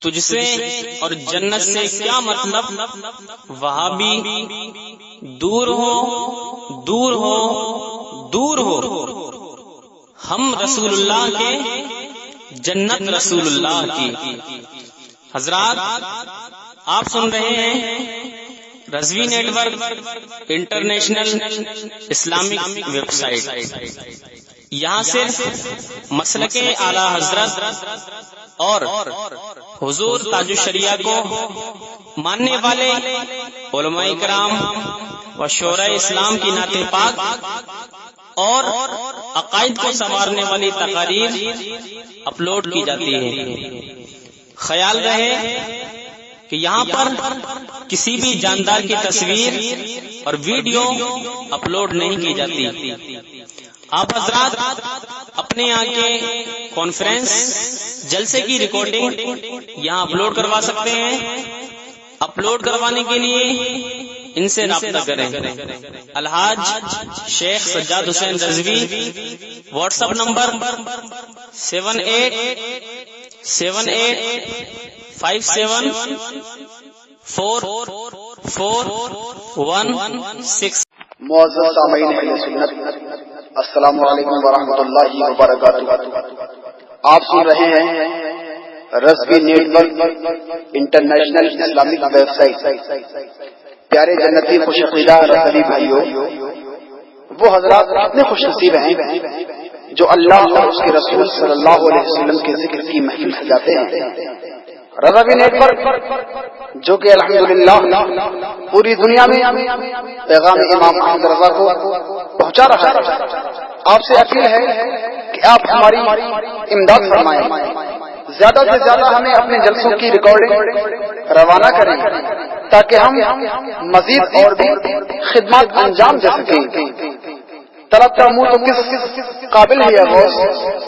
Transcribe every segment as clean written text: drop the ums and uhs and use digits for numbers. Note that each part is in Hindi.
तुझसे और जन्नत से क्या मतलब, वहाबी दूर हो दूर हो दूर हो। हम रसूलुल्लाह के, जन्नत रसूलुल्लाह की। हजरात, आप सुन रहे हैं Razvi network international Islamic website. यहाँ सिर्फ मसलके आला हजरत और हुजूर ताजुश शरिया को मानने वाले उलमाए किराम व शोरा इस्लाम की नाते पाक और अकायद को संवारने वाली तकारीर अपलोड की जाती है। ख्याल रहे कि यहाँ पर किसी भी जानदार की तस्वीर और वीडियो अपलोड नहीं की जाती। आप हजरात अपने यहाँ के कॉन्फ्रेंस जलसे की रिकॉर्डिंग यहाँ अपलोड करवा सकते हैं। अपलोड करवाने के लिए इनसे राब्ता करें। Alhaj Sheikh Sajjad Hussain Razvi, WhatsApp number 7857574416। मुअज़्ज़ज़ सामीईन अहले सुन्नत, अस्सलामु अलैकुम व रहमतुल्लाहि व बरकातुहू। आप सुन रहे हैं Razvi network international Islamic website. प्यारे जन्नती खुशअक़ीदा रज़वी भाइयों, वो हजरात कितने खुशनसीब हैं जो अल्लाह और उसके रसूल सल्लल्लाहु अलैहि वसल्लम के जिक्र की महफिल सजाते हैं। रज़वी नेटवर्क जो कि अल्हम्दुलिल्लाह पूरी दुनिया में पैगाम इमाम अहमद रज़ा को पहुंचा रहा है। आपसे अपील है कि आप हमारी इमदाद फरमाएं, ज्यादा से ज्यादा हमें अपने जलसों की रिकॉर्डिंग रवाना करें ताकि हम मजीद और भी खिदमत अंजाम दे सकें। तलब का मुंह तो किस काबिल है या गौस,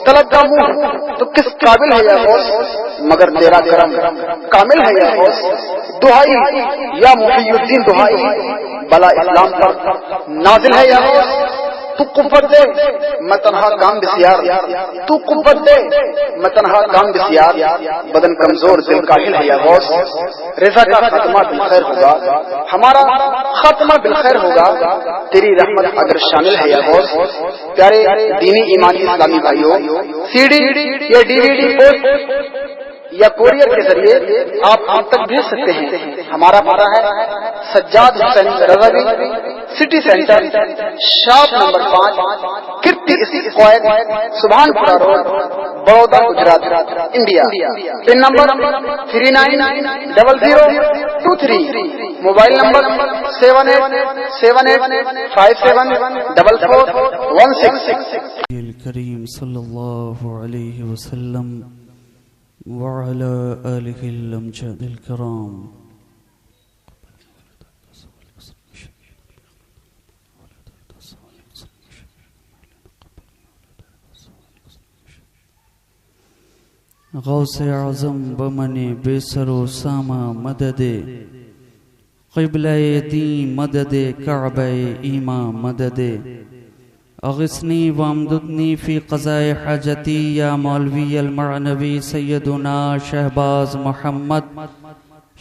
तलब का मुंह तो किस काबिल है या गौस, मगर तेरा करम कामिल है या गौस। दुहाई या मुफीयुद्दीन दुहाई, बला इस्लाम पर नाजिल है या गौस। तू कुव्वत दे मैं तन्हा काम बिसियार, तू कुव्वत दे मैं तन्हा काम बिसियार। बदन कमजोर दिल काहिल है या गौस। रिज़ा का खात्मा बिलखैर होगा, हमारा खात्मा बिलखैर होगा, तेरी रहमत अगर शामिल है या गौस। प्यारे दीनी ईमानी इस्लामी भाइयों, सीडी या डीवीडी पोस्ट या कोरियर के जरिए आप हम तक भेज सकते हैं। हमारा पता है Sajjad Hussain Rizvi, city centre, shop number 5, Kirti square, Subhanpura road, Baroda, Gujarat, India. Pin number 390023, mobile number 7878574416। करीम सल्लल्लाहु अलैहि वसल्लम वअला आलिहिल अमजादिल किराम। गौसे आज़म बमने बेसरो सामा मददे, क़िबले दी मददे कअबे ईमा मददे। अग़िस्नी वमदुदनी फ़ी क़ज़ाए हाजती या मौलवी अल-मअनवी सैयदुना शहबाज मोहम्मद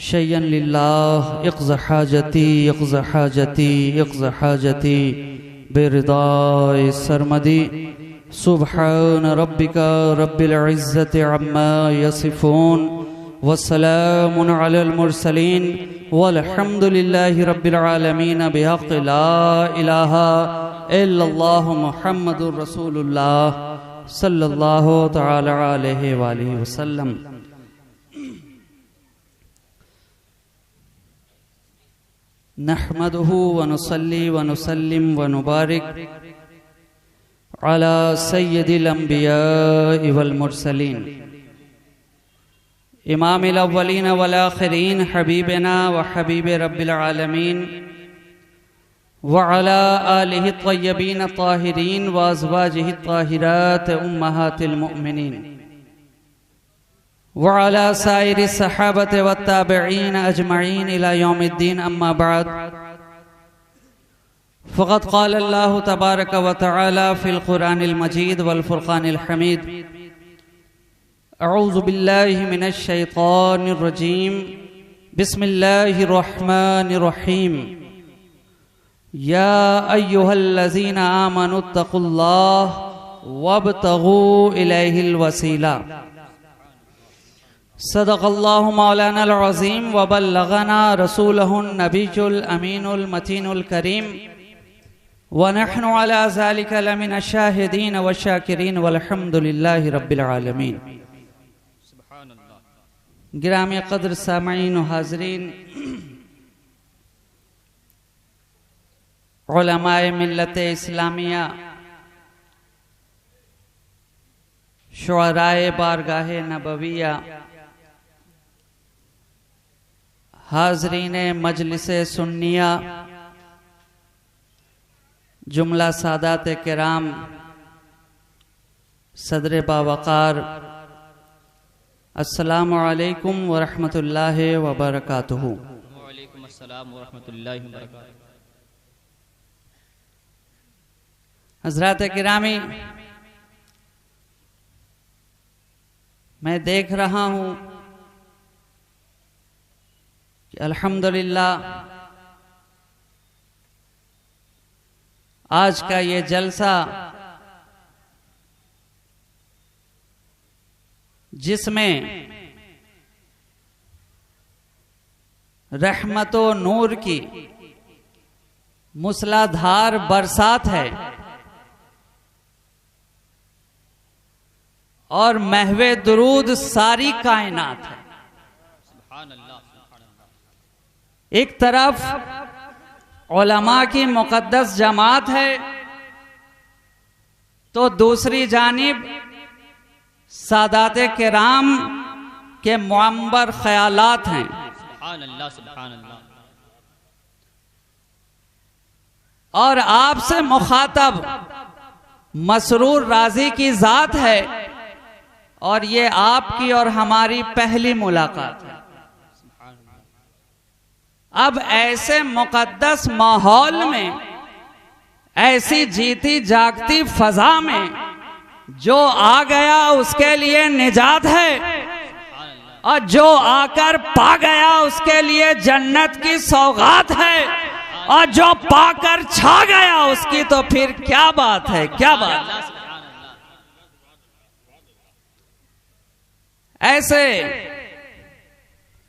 शय्यन लिल्लाह। इक़्ज़ हाजती इक़्ज़ हाजती इक़्ज़ हाजती बेरिदाए सरमदी। सुब्हान रब्बिका रब्बिल इज़्ज़ति अम्मा यसिफ़ून वस्सलामुन अलल मुरसलीन वल्हम्दुलिल्लाहि रब्बिल आलमीन बिहक़्क़ि ला इलाहा इल्लल्लाहु मुहम्मदुर रसूलुल्लाह सल्लल्लाहु तआला अलैहि वसल्लम। नहमदुहु व नुसल्ली व नुसल्लिम व नुबारिक अला सय्यदिल अंबिया वल मुरसलीन इमामिल अव्वलीन वल आखिरीन हबीबना व हबीब रब्बिल आलमीन व अला आलिहि तय्यबीन ताहिरीन व अज़वाजिहि ताहिरात उम्महातिल मुमिनीन व अला साइरि सहाबत व ताबिईन अजमईन इला यौमिद्दीन। अम्मा बाद, फ़क़द क़ाल अल्लाहु तबारक व तआला फ़िल क़ुरानिल मजीद वल फ़ुरक़ानिल हमीद। अऊज़ु बिल्लाहि मिनश शैतानिर रजीम। बिस्मिल्लाहिर रहमानिर रहीम। या अय्युहल्लज़ीना आमनुत्तक़ुल्लाह वब्तगू इलैहिल वसीला। सदक़ल्लाहु मौलानाल अज़ीम व बल्लगना रसूलुहुन नबियुल अमीनुल मतीनुल करीम व नहनु अला ज़ालिका लमिनश शाहिदीन व शाकिरीन वल्हम्दुलिल्लाहि रब्बिल आलमीन। गिरामी क़द्र सामईन व हाज़रीन, उलमाए मिल्लत इस्लामिया, शुअराए बारगाहे नबविया, हाज़रीन मजलिसे सुन्निया, जुमला सादात किराम, सदर बावकार, अस्सलामु अलैकुम व रहमतुल्लाहि व बरकातुहू। वालेकुम अस्सलाम व रहमतुल्लाहि व बरकातुहू। हज़रात किरामी, मैं देख रहा हूँ कि अल्हम्दुलिल्लाह आज का ये जलसा जिसमें रहमतो नूर की मूसलाधार बरसात है और महवे दुरूद सारी कायनात है। एक तरफ उलमा की मुक़द्दस जमात है तो दूसरी जानिब सादाते किराम के मुअम्बर ख्यालात हैं। और आपसे मुखातब मसरूर राजी की जात है और ये आपकी और हमारी पहली मुलाकात है। अब ऐसे मुक़द्दस माहौल में, ऐसी जीती जागती फजा में जो आ गया उसके लिए निजात है और जो आकर पा गया उसके लिए जन्नत की सौगात है और जो पाकर छा गया उसकी तो फिर क्या बात है, क्या बात है। ऐसे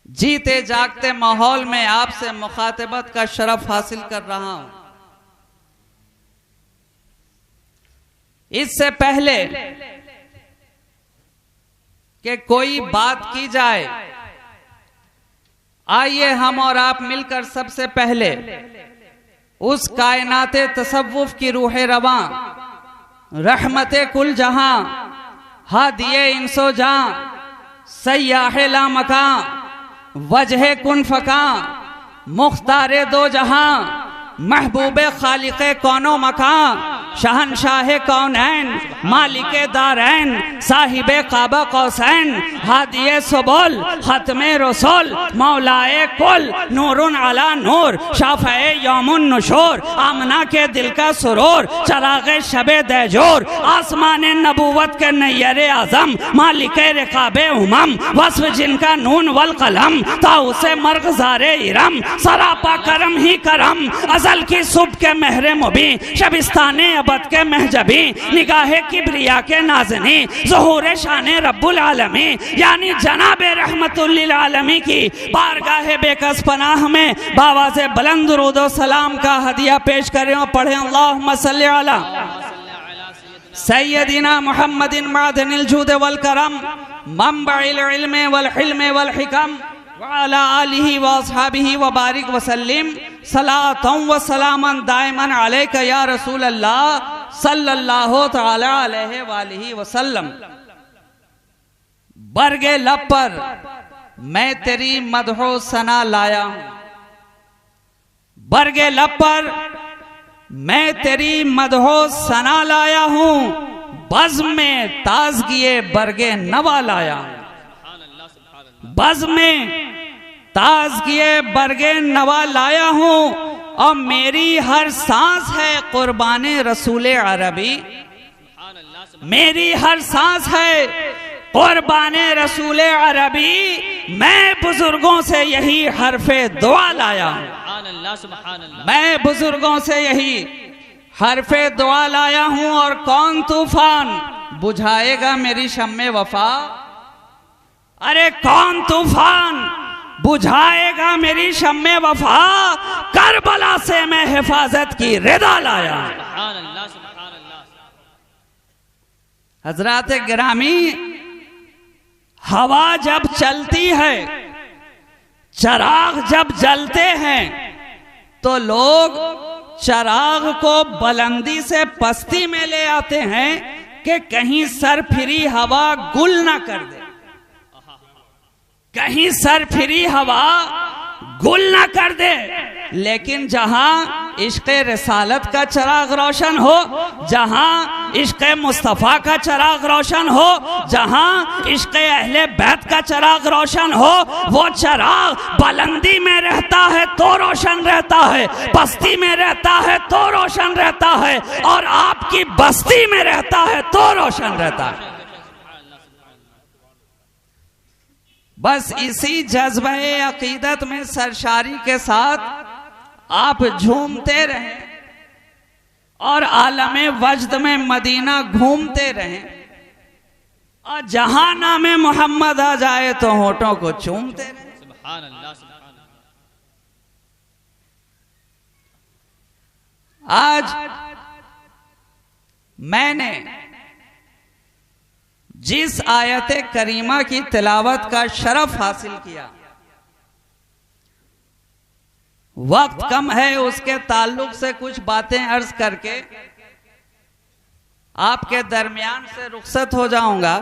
जीते जागते माहौल में आपसे मुखातबत का शरफ हासिल कर रहा हूं। इससे पहले कि कोई बात की जाए, आइए हम और आप मिलकर सबसे पहले उस कायनाते तसव्वुफ की रूह रवां, रहमते कुल जहां, हादिये इंसो जहां, सय्याहे ला मकां, वजह कुन फका, मुख्तारे दो जहां, महबूबे खालिक़े कौनो मकां, शहनशाहे कौनैन, मालिके दारैन, साहिबे काबा कौसैन, हादिये सुबुल, खत्मे रसूल, मौलाए कुल, नूरुन अला नूर, शाफ़ए यौमुन नुशूर, आमना के दिल का सुरूर, चराग़े शबे दैजूर, आसमाने नबूवत के नैयरे आज़म, मालिके रिकाबे उमम, वस्फ़ जिनका नून वल कलम, ताउसे मर्ग़ज़ारे इरम, सरापा करम ही करम, अज़ल की सुब के महरे मुबी, शबिस्ताने अबद के महजबी, निगाहे किब्रिया के नाज़नी, ज़ुहूर शाने रब्बुल आलमी, यानी जनाबे रहमतुल लिल आलमी की बारगाहे बेकस पनाह में बावाज़े बुलंद दुरूद व सलाम का हदिया पेश करें और पढ़ें अल्लाहुम्मा सल्लि अला सय्यदिना मुहम्मदिन मादनिल जूद वल करम, मंबइल इल्म वल हिल्म वल हिकम, वअला आलिहि व अस्हाबिहि व बारिक वसल्लिम, सलातन व सलामन दाइमन अलैका या रसूल अल्लाह सल्लल्लाहु तआला अलैहि वालिहि वसल्लम। बरगे लब पर मैं तेरी मदहो सना लाया हूं, बरगे लब पर मैं तेरी मदहो सना लाया हूं, बज़्म में ताज़गिए बरगे नवा लाया हूं, बज़्म में ताज़गिए बरगे नवा लाया हूं और मेरी हर सांस है कुर्बाने रसूले अरबी, मेरी हर सांस है कुर्बाने रसूल अरबी, मैं बुजुर्गों से यही हरफे दुआ लाया हूं। सुभान अल्लाह, सुभान अल्लाह। मैं बुजुर्गों से यही हरफे दुआ लाया हूं। और कौन तूफान बुझाएगा मेरी शम्मे वफा? अरे कौन तूफान बुझाएगा मेरी शम्मे वफा? करबला से मैं हिफाजत की रिदा लाया। सुभान अल्लाह, सुभान अल्लाह। हजरात गिरामी, हवा जब चलती है, चराग जब जलते हैं, तो लोग चराग को बुलंदी से पस्ती में ले आते हैं कि कहीं सरफिरी हवा गुल ना कर दे, कहीं सरफिरी हवा गुल ना कर दे। लेकिन जहां इश्क़ रिसालत का चराग रोशन हो, जहां इश्क़ मुस्तफ़ा का चराग रोशन हो, जहां इश्क़ अहले बैत का चराग रोशन हो, वो चराग बुलंदी में रहता है तो रोशन रहता है, बस्ती में रहता है तो रोशन रहता है, और आपकी बस्ती में रहता है तो रोशन रहता है। बस इसी जज्बे अकीदत में सरशारी के साथ आप झूमते रहें और आलमे वजद में मदीना घूमते रहें, और जहां नामे मोहम्मद आ जाए तो होठों को चूमते रहें। सुभान अल्लाह, सुभान अल्लाह। आज मैंने जिस आयत करीमा की तिलावत का शरफ हासिल किया, वक्त कम है, उसके ताल्लुक से कुछ बातें अर्ज करके आपके दरमियान से रुखसत हो जाऊंगा।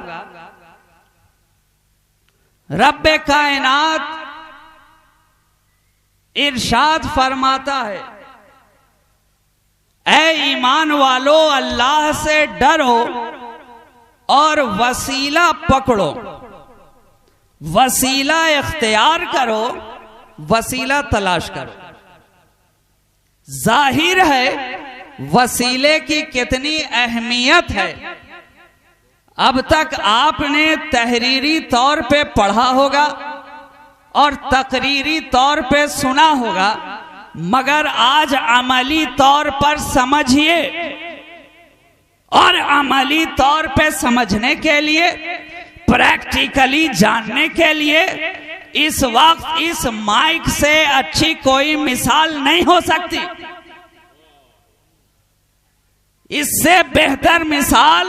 रब्बे कायनात इरशाद फरमाता है, ऐ ईमान वालो, अल्लाह से डरो और वसीला पकड़ो, वसीला इख्तियार करो, वसीला तलाश करो। जाहिर है वसीले की कितनी अहमियत है। अब तक आपने तहरीरी तौर पे पढ़ा होगा और तकरीरी तौर पे सुना होगा, मगर आज अमली तौर पर समझिए, और अमली तौर पे समझने के लिए, प्रैक्टिकली जानने के लिए इस वक्त इस माइक से अच्छी कोई मिसाल नहीं हो सकती। इससे बेहतर मिसाल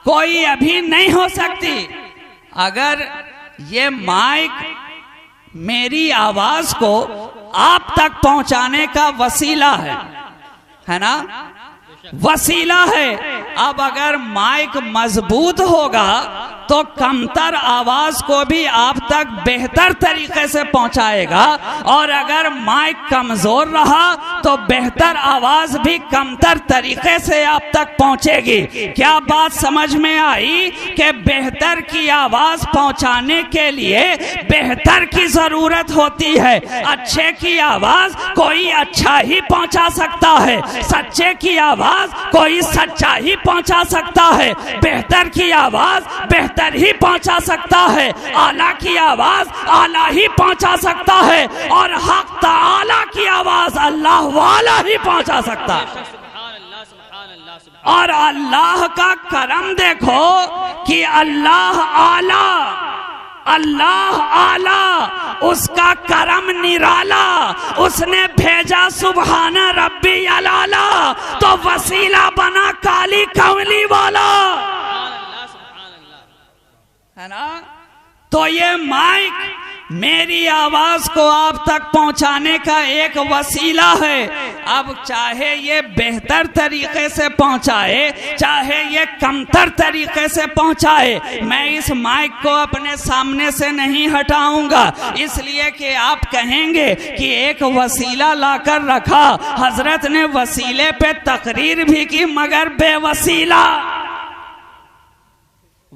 कोई अभी नहीं हो सकती। अगर ये माइक मेरी आवाज को आप तक पहुंचाने का वसीला है ना, वसीला है। अब अगर माइक मजबूत होगा तो कमतर आवाज को भी आप तक बेहतर तरीके से पहुंचाएगा, और अगर माइक कमजोर रहा तो बेहतर आवाज भी कमतर तरीके से आप तक पहुंचेगी। क्या बात समझ में आई कि बेहतर की आवाज पहुंचाने के लिए बेहतर की जरूरत होती है। अच्छे की आवाज कोई अच्छा ही पहुंचा सकता है, सच्चे की आवाज कोई सच्चा ही पहुंचा सकता है, बेहतर की आवाज बेहतर ही पहुंचा सकता है, आला की आवाज आला ही पहुंचा सकता है, और हक ताला की आवाज अल्लाह वाला ही पहुंचा सकता है। सुभान अल्लाह, सुभान अल्लाह, सुभान। और अल्लाह का करम देखो कि अल्लाह आला, अल्लाह आला, उसका करम निराला, उसने भेजा सुभाना रब्बी अलाला, तो वसीला बना काली कमली वाला, है ना। तो ये माइक मेरी आवाज को आप तक पहुंचाने का एक वसीला है। अब चाहे ये बेहतर तरीके से पहुंचाए, चाहे ये कमतर तरीके से पहुंचाए, मैं इस माइक को अपने सामने से नहीं हटाऊंगा, इसलिए कि आप कहेंगे कि एक वसीला लाकर रखा। हजरत ने वसीले पे तकरीर भी की, मगर बेवसीला।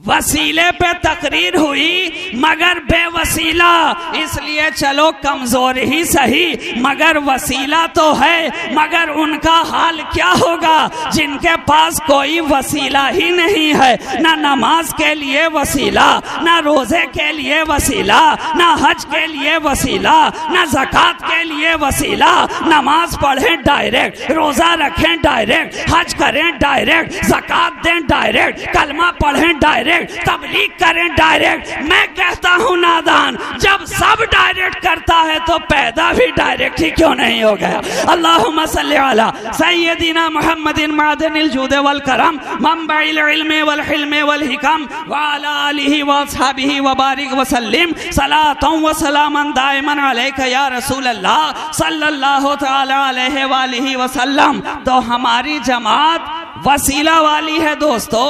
वसीले पे तकरीर हुई मगर बेवसीला, इसलिए चलो कमजोर ही सही मगर वसीला तो है। मगर उनका हाल क्या होगा जिनके पास कोई वसीला ही नहीं है, ना नमाज के लिए वसीला, ना रोजे के लिए वसीला, ना हज के लिए वसीला, ना ज़कात के लिए वसीला। नमाज पढ़ें डायरेक्ट, रोजा रखें डायरेक्ट, हज करें डायरेक्ट, ज़कात दें डायरेक्ट, कलमा पढ़ें डायरेक्ट, तबलीग करें डायरेक्ट। मैं कहता हूं नादान, जब सब डायरेक्ट करता है तो पैदा भी डायरेक्ट ही क्यों नहीं हो गया। अल्लाहुम्मा सल्ली अला सय्यदिना मुहम्मदिन मादनिल जूद वल करम मंबइल इल्म वल हिल्म वल हिकम व अला आलिहि व अस्हाबिहि व बारिक व सल्लिम सलातन व सलामन दाइमन अलैका या रसूल अल्लाह सल्लल्लाहु तआला अलैहि व आलिहि व सल्लम। तो हमारी जमात वसीला वाली है दोस्तों,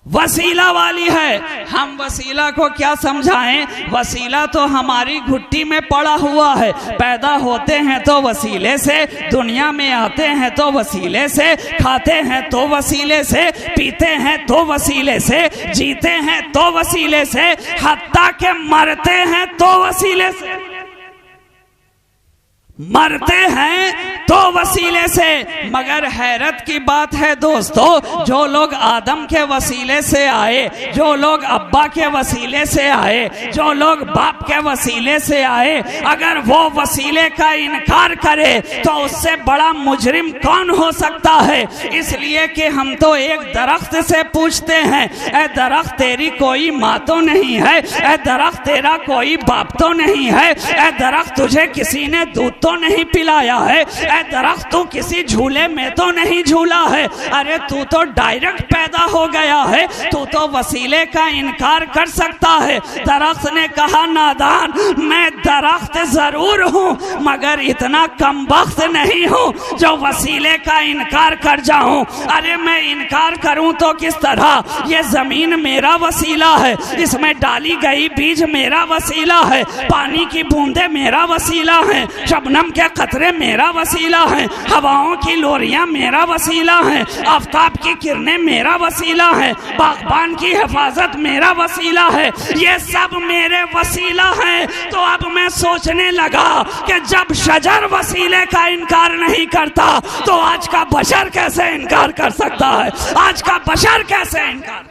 वसीला वाली है। हम वसीला को क्या समझाएं? वसीला तो हमारी घुट्टी में पड़ा हुआ है। पैदा होते हैं तो वसीले से, दुनिया में आते हैं तो वसीले से, खाते हैं तो वसीले से, पीते हैं तो वसीले से, जीते हैं तो वसीले से, हत्ता के मरते हैं तो वसीले से, मरते हैं तो वसीले से। मगर हैरत की बात है दोस्तों, जो लोग आदम के वसीले से आए, जो लोग अब्बा के वसीले से आए, जो लोग बाप के वसीले से आए, अगर वो वसीले का इनकार करे तो उससे बड़ा मुजरिम कौन हो सकता है। इसलिए कि हम तो एक दरख्त से पूछते हैं, ए दरख्त तेरी कोई माँ तो नहीं है, ए दरख्त तेरा कोई बाप तो नहीं है, ए दरख्त तुझे किसी ने दूध तो नहीं पिलाया है, ए दरख्त तू किसी झूले में तो नहीं झूला है। अरे तू तो डायरेक्ट पैदा हो गया है, तू तो वसीले का इनकार कर सकता है। दरख्त ने कहा नादान, मैं दरख्त जरूर हूँ मगर इतना कमबख्त नहीं हूँ जो वसीले का इनकार कर जाऊं। अरे मैं इनकार करूं तो किस तरह? ये जमीन मेरा वसीला है, इसमें डाली गई बीज मेरा वसीला है, पानी की बूंदे मेरा वसीला है, शबनम के कतरे मेरा वसीला है, हवाओं की लोरियां मेरा वसीला है, आफताब की किरणें मेरा वसीला है, बागबान की हिफाजत मेरा वसीला है। ये सब मेरे वसीला है। तो अब मैं सोचने लगा कि जब शजर वसीले का इनकार नहीं करता तो आज का बशर कैसे इनकार कर सकता है? आज का बशर कैसे इनकार?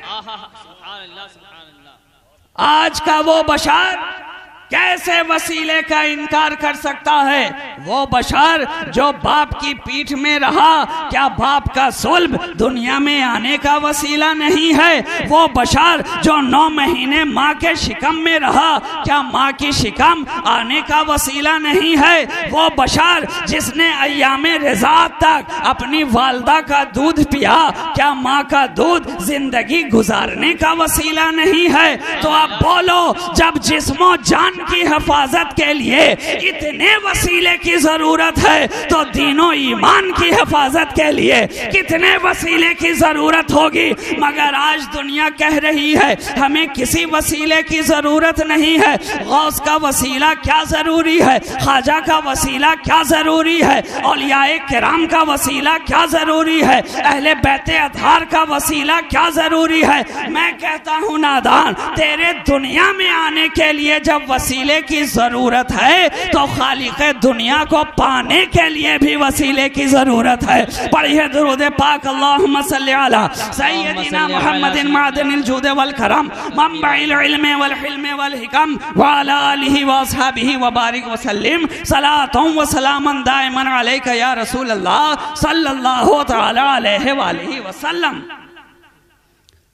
आज का वो बशर कैसे वसीले का इनकार कर सकता है? वो बशर जो बाप की पीठ में रहा, क्या बाप का सुल्ब दुनिया में आने का वसीला नहीं है? वो बशर जो 9 महीने माँ के शिकम में रहा, क्या माँ की शिकम आने का वसीला नहीं है? वो बशर जिसने अय्यामे रिज़ात तक अपनी वालदा का दूध पिया, क्या माँ का दूध जिंदगी गुजारने का वसीला नहीं है? तो आप बोलो, जब जिस्मो जान की हिफाजत के लिए इतने वसीले की जरूरत है तो दीनो ईमान की हिफाजत के लिए कितने वसीले की जरूरत होगी। मगर आज दुनिया कह रही है हमें किसी वसीले की जरूरत नहीं है। गौस का वसीला क्या जरूरी है, ख्वाजा का वसीला क्या जरूरी है, औलियाए किराम का वसीला क्या जरूरी है, अहले बैते अतहार का वसीला क्या जरूरी है। मैं कहता हूँ नादान, तेरे दुनिया में आने के लिए जब वसीले की जरूरत है तो खालिक़े दुनिया को पाने के लिए भी वसीले की जरूरत है। पढ़िए दुरूद पाक, अल्लाहुम्मा सल्ली अला सय्यदिना मुहम्मदिन मादनिल जूद वल करम मंबइल इल्म वल हिल्म वल हिकम व अला आलिहि व अस्हाबिहि व बारिक व सल्लिम सलातन व सलामन दाइमन अलैका या रसूल अल्लाह सल्लल्लाहु तआला अलैहि व आलिहि व सल्लम।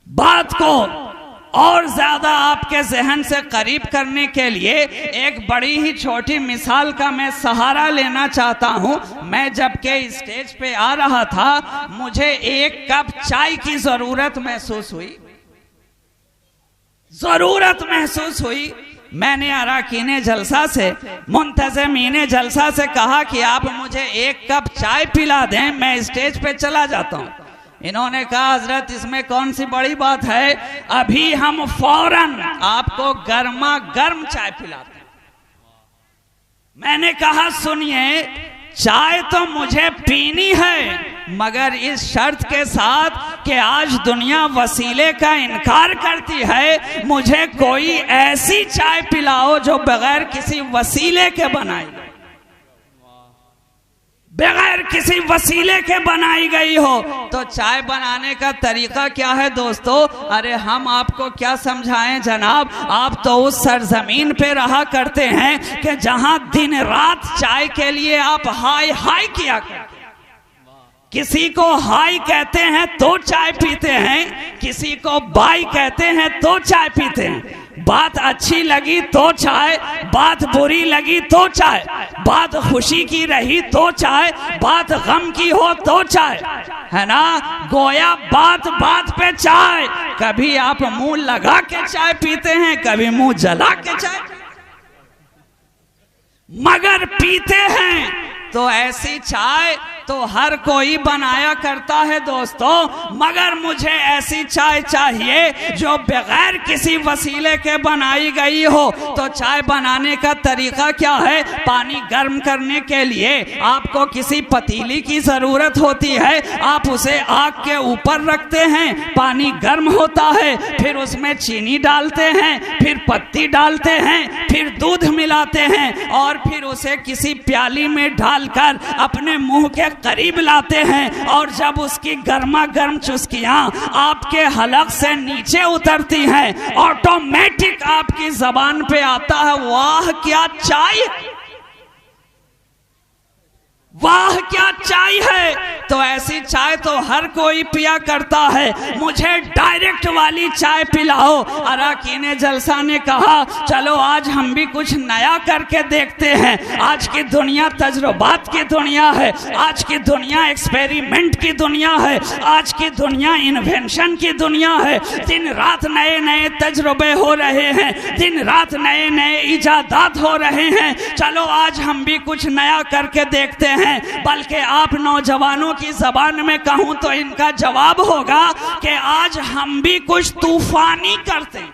बात को और ज्यादा आपके जहन से करीब करने के लिए एक बड़ी ही छोटी मिसाल का मैं सहारा लेना चाहता हूं। मैं जबकि स्टेज पे आ रहा था, मुझे एक कप चाय की जरूरत महसूस हुई। मैंने अराकीने जलसा से, मुंतज़मीने जलसा से कहा कि आप मुझे एक कप चाय पिला दें, मैं स्टेज पे चला जाता हूं। इन्होंने कहा हजरत इसमें कौन सी बड़ी बात है, अभी हम फौरन आपको गर्मा गर्म चाय पिलाते हैं। मैंने कहा सुनिए, चाय तो मुझे पीनी है मगर इस शर्त के साथ कि आज दुनिया वसीले का इनकार करती है, मुझे कोई ऐसी चाय पिलाओ जो बगैर किसी वसीले के बनाई, बगैर किसी वसीले के बनाई गई हो। तो चाय बनाने का तरीका क्या है दोस्तों? अरे हम आपको क्या समझाएं जनाब, आप तो उस सरजमीन पे रहा करते हैं कि जहां दिन रात चाय के लिए आप हाय हाय किया करते। किसी को हाय कहते हैं तो चाय पीते हैं, किसी को बाय कहते हैं तो चाय पीते हैं। बात अच्छी लगी तो चाय, बात बुरी लगी तो चाय, बात खुशी की रही तो चाय, बात गम की हो तो चाय, है ना? गोया बात बात पे चाय। कभी आप मुंह लगा के चाय पीते हैं, कभी मुंह जला के चाय, मगर पीते हैं। तो ऐसी चाय तो हर कोई बनाया करता है दोस्तों, मगर मुझे ऐसी चाय चाहिए जो बगैर किसी वसीले के बनाई गई हो। तो चाय बनाने का तरीका क्या है? पानी गर्म करने के लिए आपको किसी पतीली की जरूरत होती है, आप उसे आग के ऊपर रखते हैं, पानी गर्म होता है, फिर उसमें चीनी डालते हैं, फिर पत्ती डालते हैं, फिर दूध मिलाते हैं और फिर उसे किसी प्याली में डालकर अपने मुंह के करीब लाते हैं। और जब उसकी गर्मा गर्म चुस्कियां आपके हलक से नीचे उतरती हैं, ऑटोमेटिक आपकी जबान पे आता है, वाह क्या चाय, वाह क्या चाय है। तो ऐसी चाय तो हर कोई पिया करता है, मुझे डायरेक्ट वाली चाय पिलाओ। अराकीन जलसा ने कहा चलो आज हम भी कुछ नया करके देखते हैं। आज की दुनिया तजुर्बात की दुनिया है, आज की दुनिया एक्सपेरिमेंट की दुनिया है, आज की दुनिया इन्वेंशन की दुनिया है। दिन रात नए नए तजुर्बे हो रहे हैं, दिन रात नए नए इजादात हो रहे हैं। चलो आज हम भी कुछ नया करके देखते हैं। बल्कि आप नौजवानों की जबान में कहूं तो इनका जवाब होगा कि आज हम भी कुछ तूफानी करते हैं,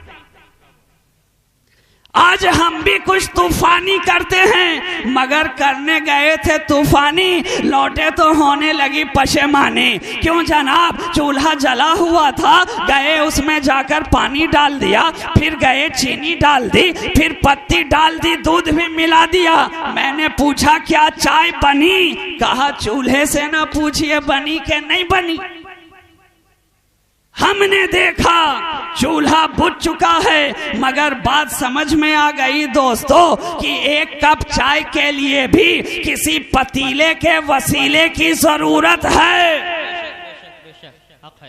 आज हम भी कुछ तूफानी करते हैं। मगर करने गए थे तूफानी, लौटे तो होने लगी पशेमानी। क्यों जनाब? चूल्हा जला हुआ था, गए उसमें जाकर पानी डाल दिया, फिर गए चीनी डाल दी, फिर पत्ती डाल दी, दूध भी मिला दिया। मैंने पूछा क्या चाय बनी? कहा चूल्हे से ना पूछिए बनी के नहीं बनी। हमने देखा चूल्हा बुझ चुका है, मगर बात समझ में आ गई दोस्तों कि एक कप चाय के लिए भी किसी पतीले के वसीले की जरूरत है,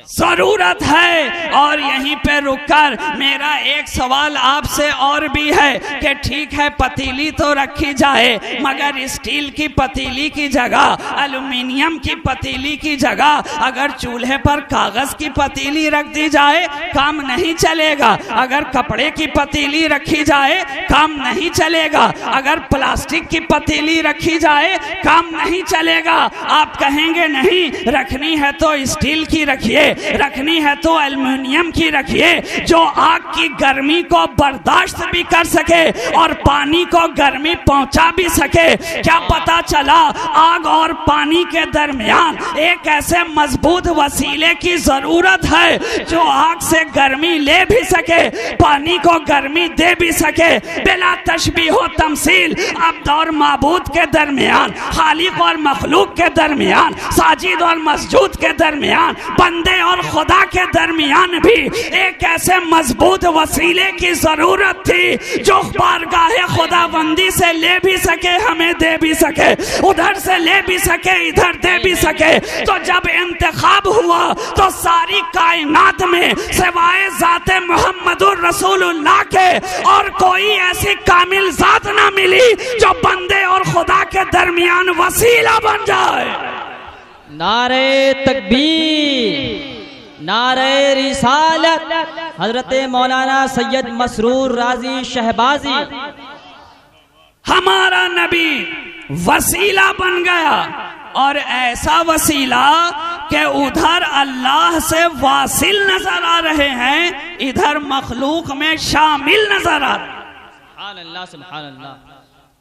जरूरत है। और यहीं पे रुककर मेरा एक सवाल आपसे और भी है कि ठीक है पतीली तो रखी जाए, मगर स्टील की पतीली की जगह, एल्युमिनियम की पतीली की जगह अगर चूल्हे पर कागज की पतीली रख दी जाए काम नहीं चलेगा। अगर कपड़े की पतीली रखी जाए काम नहीं चलेगा। अगर प्लास्टिक की पतीली रखी जाए काम नहीं चलेगा। आप कहेंगे नहीं, रखनी है तो स्टील की रखिए, रखनी है तो एल्युमिनियम की रखिए, जो आग की गर्मी को बर्दाश्त भी कर सके और पानी को गर्मी पहुंचा भी सके। क्या पता चला आग और पानी के दरमियान एक ऐसे मजबूत वसीले की जरूरत है जो आग से गर्मी ले भी सके, पानी को गर्मी दे भी सके। बिला तशबीह व तमसील अब्द और माबूद के दरमियान, खालिक और मखलूक के दरमियान, साजिद और मस्जूद के दरमियान, बंदे और खुदा के दरमियान भी एक ऐसे मजबूत वसीले की जरूरत थी जो बारगाहे खुदाबंदी से ले भी सके, हमें दे भी सके, उधर से ले भी सके, इधर दे भी सके। तो जब इंतखाब हुआ तो सारी कायनात में सिवाय जाते मोहम्मदुर रसूलुल्लाह के और कोई ऐसी कामिल जात ना मिली जो बंदे और खुदा के दरमियान वसीला बन जाए। नारे तकबीर, नारे रिसालत, हजरत मौलाना सैयद मसरूर राजी शहबाजी। हमारा नबी वसीला बन गया और ऐसा वसीला कि उधर अल्लाह से वासिल नजर आ रहे हैं, इधर मखलूक में शामिल नजर आ रहे हैं। सुभान अल्लाह, सुभान अल्लाह।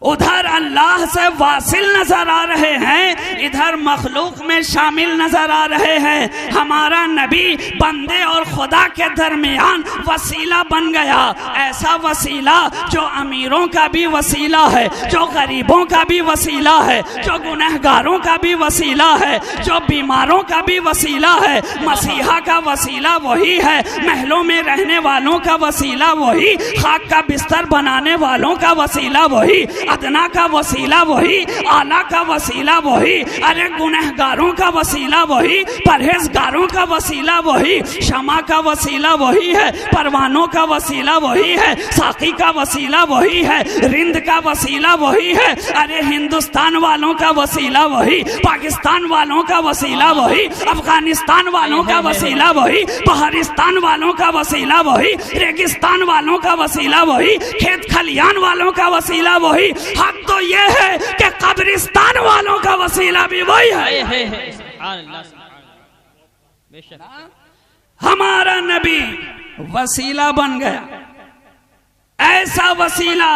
उधर अल्लाह से वासिल नजर आ रहे हैं, इधर मखलूक में शामिल नजर आ रहे हैं। हमारा नबी बंदे और खुदा के दरमियान वसीला बन गया। ऐसा वसीला जो अमीरों का भी वसीला है, जो गरीबों का भी वसीला है, जो गुनहगारों का भी वसीला है, जो बीमारों का भी वसीला है। मसीहा का वसीला वही है, महलों में रहने वालों का वसीला वही, खाक का बिस्तर बनाने वालों का वसीला वही, अदना का वसीला वही, आला का वसीला वही, अरे गुनहगारों का वसीला वही, परहेजगारों का वसीला वही, क्षमा का वसीला वही है, परवानों का वसीला वही है, साकी का वसीला वही है, रिंद का वसीला वही है, अरे हिंदुस्तान वालों का वसीला वही, पाकिस्तान वालों का वसीला वही, अफगानिस्तान वालों का वसीला वही, पहाड़िस्तान वालों का वसीला वही, रेगिस्तान वालों का वसीला वही, खेत खलियान वालों का वसीला वही। हक तो ये है कि कब्रिस्तान वालों का वसीला भी वही है। हमारा नबी वसीला बन गया, ऐसा वसीला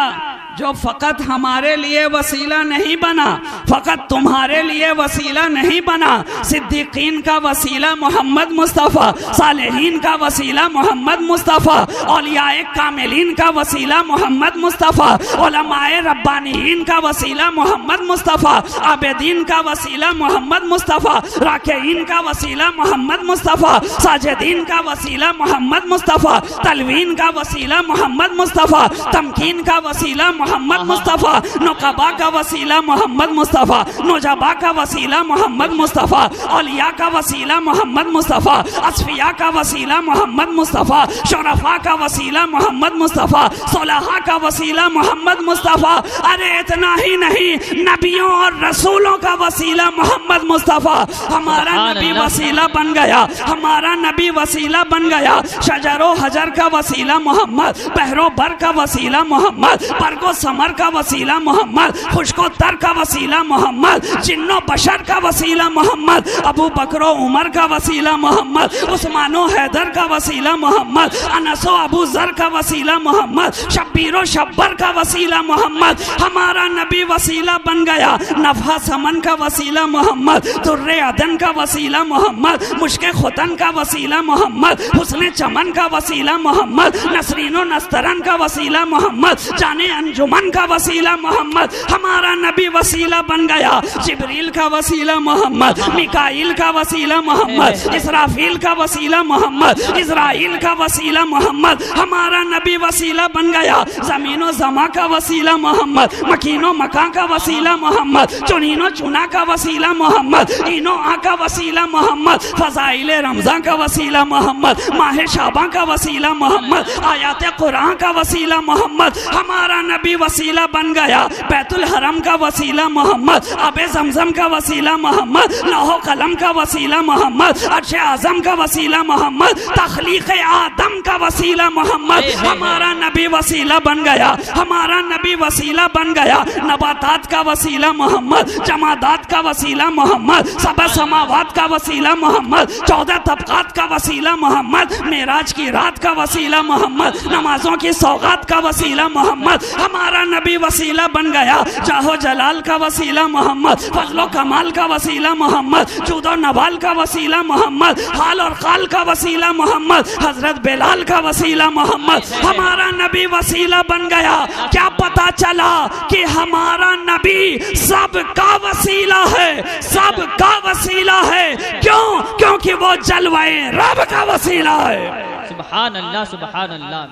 जो फकत हमारे लिए वसीला नहीं बना, फकत तुम्हारे लिए वसीला नहीं बना। सिद्दीकीन का वसीला मोहम्मद मुस्तफ़ा, सालेहीन का वसीला मोहम्मद मुस्तफ़ा, औलियाए कामिलीन का वसीला मोहम्मद मुस्तफ़ा, उलमाए रब्बानीन का वसीला मोहम्मद मुस्तफ़ा, आबिदीन का वसीला मोहम्मद मुस्तफ़ा, राकिईन का वसीला मोहम्मद मुस्तफ़ा, साजिदीन का वसीला मोहम्मद मुस्तफ़ा, तलवीन का वसीला मोहम्मद मुस्तफ़ा, तमकीन का वसीला मोहम्मद मुस्तफ़ा, नुकबा का वसीला मोहम्मद मुस्तफ़ा, नुजबा का वसीला मोहम्मद मुस्तफ़ा, औलिया का वसीला मोहम्मद मुस्तफ़ा, असफिया का वसीला मोहम्मद मुस्तफ़ा, शुरफा का वसीला मोहम्मद मुस्तफ़ा, सुलहा का वसीला मोहम्मद मुस्तफ़ा। अरे इतना ही नहीं, नबियों और रसूलों का वसीला मोहम्मद मुस्तफ़ा। हमारा नबी वसीला बन गया, हमारा नबी वसीला बन गया। शजरो हजर का वसीला मोहम्मद, बहरो बर का वसीला मोहम्मद, बरगो समर का वसीला मोहम्मद, खुशको तर का वसीला मोहम्मद, जिन्नो बशर का वसीला मोहम्मद, अबू बकरो उमर का वसीला मोहम्मद, उस्मानो हैदर का वसीला मोहम्मद, अनसो अबू जर का वसीला मोहम्मद, शब्बीरो शब्बर का वसीला मोहम्मद। हमारा नबी वसीला बन गया। नफा समन का वसीला मोहम्मद, दुर्रे अदन का वसीला मोहम्मद, मुश्के खुतन का वसीला मोहम्मद, हुस्ने चमन का वसीला मोहम्मद, नसरीनो नस्तरन का वसीला मोहम्मद, जाने अंजुमन का वसीला मोहम्मद। हमारा नबी वसीला बन गया। जिब्रील का वसीला मोहम्मद, मिकाइल का वसीला मोहम्मद, इसराफील का वसीला मोहम्मद, इजराइल का वसीला मोहम्मद। हमारा नबी वसीला बन गया। जमीनो जमा का वसीला मोहम्मद, मकीनो मका का वसीला मोहम्मद, चुनीनो चुना का वसीला मोहम्मद, इनो आ का वसीला मोहम्मद, फजाइले रमजान का वसीला मोहम्मद, माह शाबा का वसीला मोहम्मद, आयात कुरान का वसीला मोहम्मद। हमारा नबी वसीला बन गया। बैतुल हरम का वसीला मोहम्मद, आबे जमजम का वसीला मोहम्मद, लौह कलम का वसीला मोहम्मद, अर्श आजम का वसीला मोहम्मद, तख्लीक आदम का वसीला मोहम्मद। हमारा नबी वसीला बन गया। हमारा नबी वसीला बन गया। नबातात का वसीला मोहम्मद, जमादात का वसीला मोहम्मद, सबा समावात का वसीला मोहम्मद, 14 तबकात का वसीला मोहम्मद, मेराज की रात का वसीला मोहम्मद, नमाजों की सौगात का वसीला मोहम्मद। हमारा नबी वसीला बन गया। जाहो जलाल का वसीला मोहम्मद, फजलो कमाल का वसीला मोहम्मद, जूदो नवाल का वसीला मोहम्मद, हाल और काल का वसीला मोहम्मद, हजरत बिलाल का वसीला मोहम्मद। हमारा नबी वसीला बन गया। क्या पता चला कि हमारा नबी सबका वसीला है, सबका वसीला है। क्यों? क्योंकि वो जलवाए रब का वसीला है। सुभान अल्लाह, सुभान अल्लाह,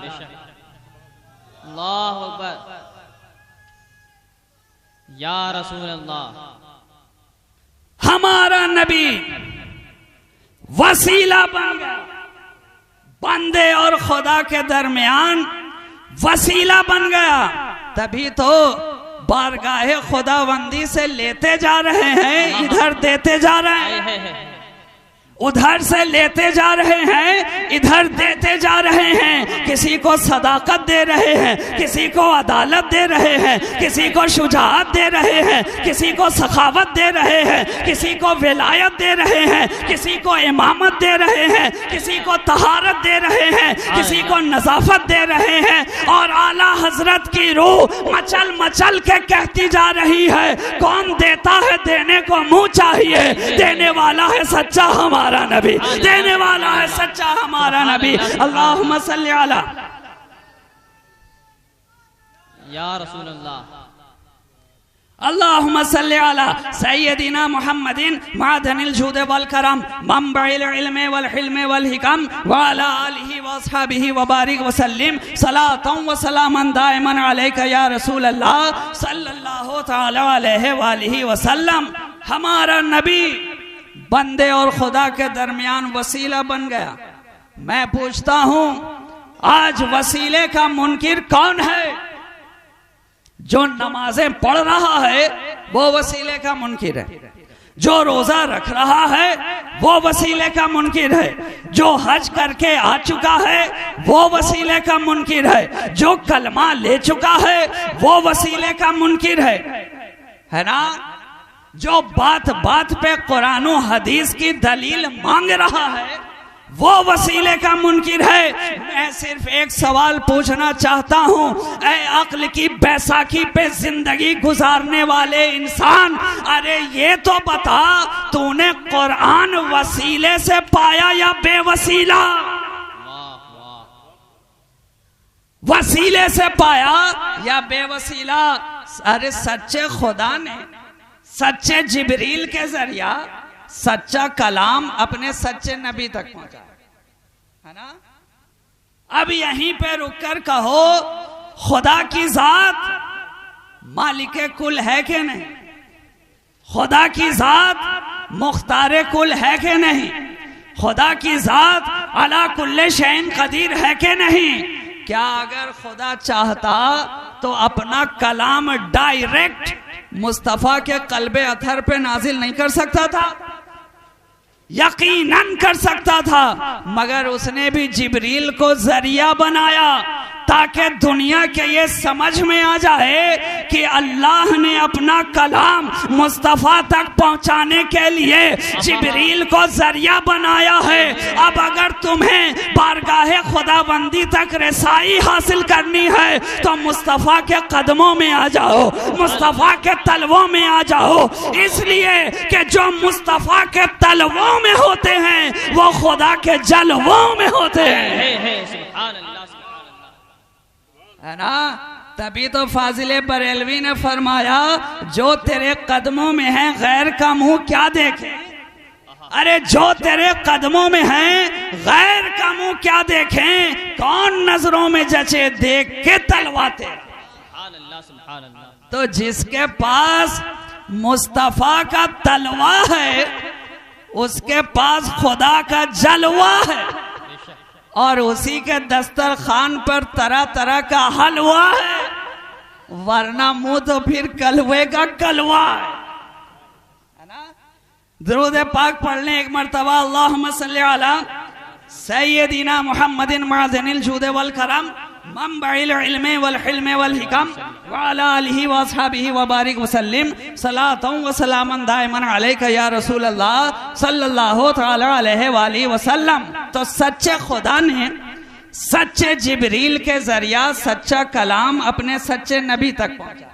अल्लाहु अकबर, या रसूल अल्लाह। हमारा नबी वसीला बन गया। बंदे और खुदा के दरमियान वसीला बन गया। तभी तो बारगाहे खुदावंदी से लेते जा रहे हैं, इधर देते जा रहे हैं। उधर से लेते जा रहे हैं, इधर देते जा रहे हैं। किसी को सदाकत दे रहे हैं, किसी को अदालत दे रहे हैं, किसी को शुजाअत दे रहे हैं, किसी को सखावत दे रहे हैं, किसी को विलायत दे रहे हैं, किसी को इमामत दे रहे हैं, किसी को तहारत दे रहे हैं, किसी को नजाफत दे रहे हैं। और आला हजरत की रूह मचल मचल के कहती जा रही है, कौन देता है? देने को मुंह चाहिए। देने वाला है सच्चा हमारा नबी, देने वाला है सच्चा हमारा नबी। अल्लाहुम्मा सल्ली अला या रसूल अल्लाह। अल्लाहुम्मा सल्ली अला सय्यदिना मुहम्मदिन मादनिल जूद वल करम मंबइल इल्म वल हिल्म वल हिकम व अला आलिहि व अस्हाबिहि व बारिक व सल्लिम सलातन व सलामन दाइमन अलैका या रसूल अल्लाह सल्लल्लाहु तआला अलैहि व आलिहि व सल्लम। हमारा नबी बंदे और खुदा के दरमियान वसीला बन गया। मैं पूछता हूं, आज वसीले का मुनकिर कौन है? जो नमाजें पढ़ रहा है वो वसीले का मुनकिर है, जो रोजा रख रहा है वो वसीले का मुनकिर है, जो हज करके आ चुका है वो वसीले का मुनकिर है, जो कलमा ले चुका है वो वसीले का मुनकिर है ना? जो बात बात पे कुरान और हदीस की दलील मांग रहा है वो वसीले का मुनकिर है। मैं सिर्फ एक सवाल पूछना चाहता हूँ, ऐ अक्ल की बैसाखी पे जिंदगी गुजारने वाले इंसान, अरे ये तो बता, तूने कुरान वसीले से पाया या बेवसीला? वसीले से पाया या बेवसीला? अरे सच्चे खुदा ने सच्चे जिब्रील के जरिया सच्चा कलाम अपने सच्चे नबी तक पहुंचा है ना? अब यहीं पे रुककर कहो, खुदा की जात मालिके कुल है कि नहीं? खुदा की जात मुख्तारे कुल है कि नहीं? खुदा की जात अला कुल्ले शैन कदीर है कि नहीं? क्या अगर खुदा चाहता तो अपना कलाम डायरेक्ट मुस्तफा के कल्बे अथर पे नाजिल नहीं कर सकता था? यकीनन कर सकता था, मगर उसने भी जिब्रील को जरिया बनाया ताकि दुनिया के ये समझ में आ जाए कि अल्लाह ने अपना कलाम मुस्तफा तक पहुंचाने के लिए जिब्रील को जरिया बनाया है। अब अगर तुम्हें बारगाहे खुदाबंदी तक रसाई हासिल करनी है तो मुस्तफा के कदमों में आ जाओ, मुस्तफा के तलवों में आ जाओ, इसलिए कि जो मुस्तफा के तलवों में होते हैं वो खुदा के जलवों में होते हैं, है ना? तभी तो फाजिले बरेलवी ने फरमाया, जो तेरे कदमों में है गैर का मुंह क्या देखे? अरे जो तेरे कदमों में है गैर का मुंह क्या देखें? कौन नजरों में जचे देख के तलवाते। तो जिसके पास मुस्तफा का तलवा है उसके पास खुदा का जलवा है, और उसी के दस्तरखान पर तरह तरह का हलवा है, वरना मुंह तो फिर कलवे का कलवा है ना? दुरूद पाक पढ़ लें एक मरतबा, अल्लाहुम्मा सल्ली अला सय्यदिना मुहम्मदिन माज़निल जूद वल करम मंबइल इल्म वल हिल्म वल हिकम व अला आलिहि व अस्हाबिहि व बारिक व सल्लिम सलातन व सलामन दाइमन अलैका या रसूल अल्लाह सल्लल्लाहु तआला अलैहि व आलिहि व सल्लम। तो सच्चे खुदा ने सच्चे जिब्रील के जरिया सच्चा कलाम अपने सच्चे नबी तक पहुंचा,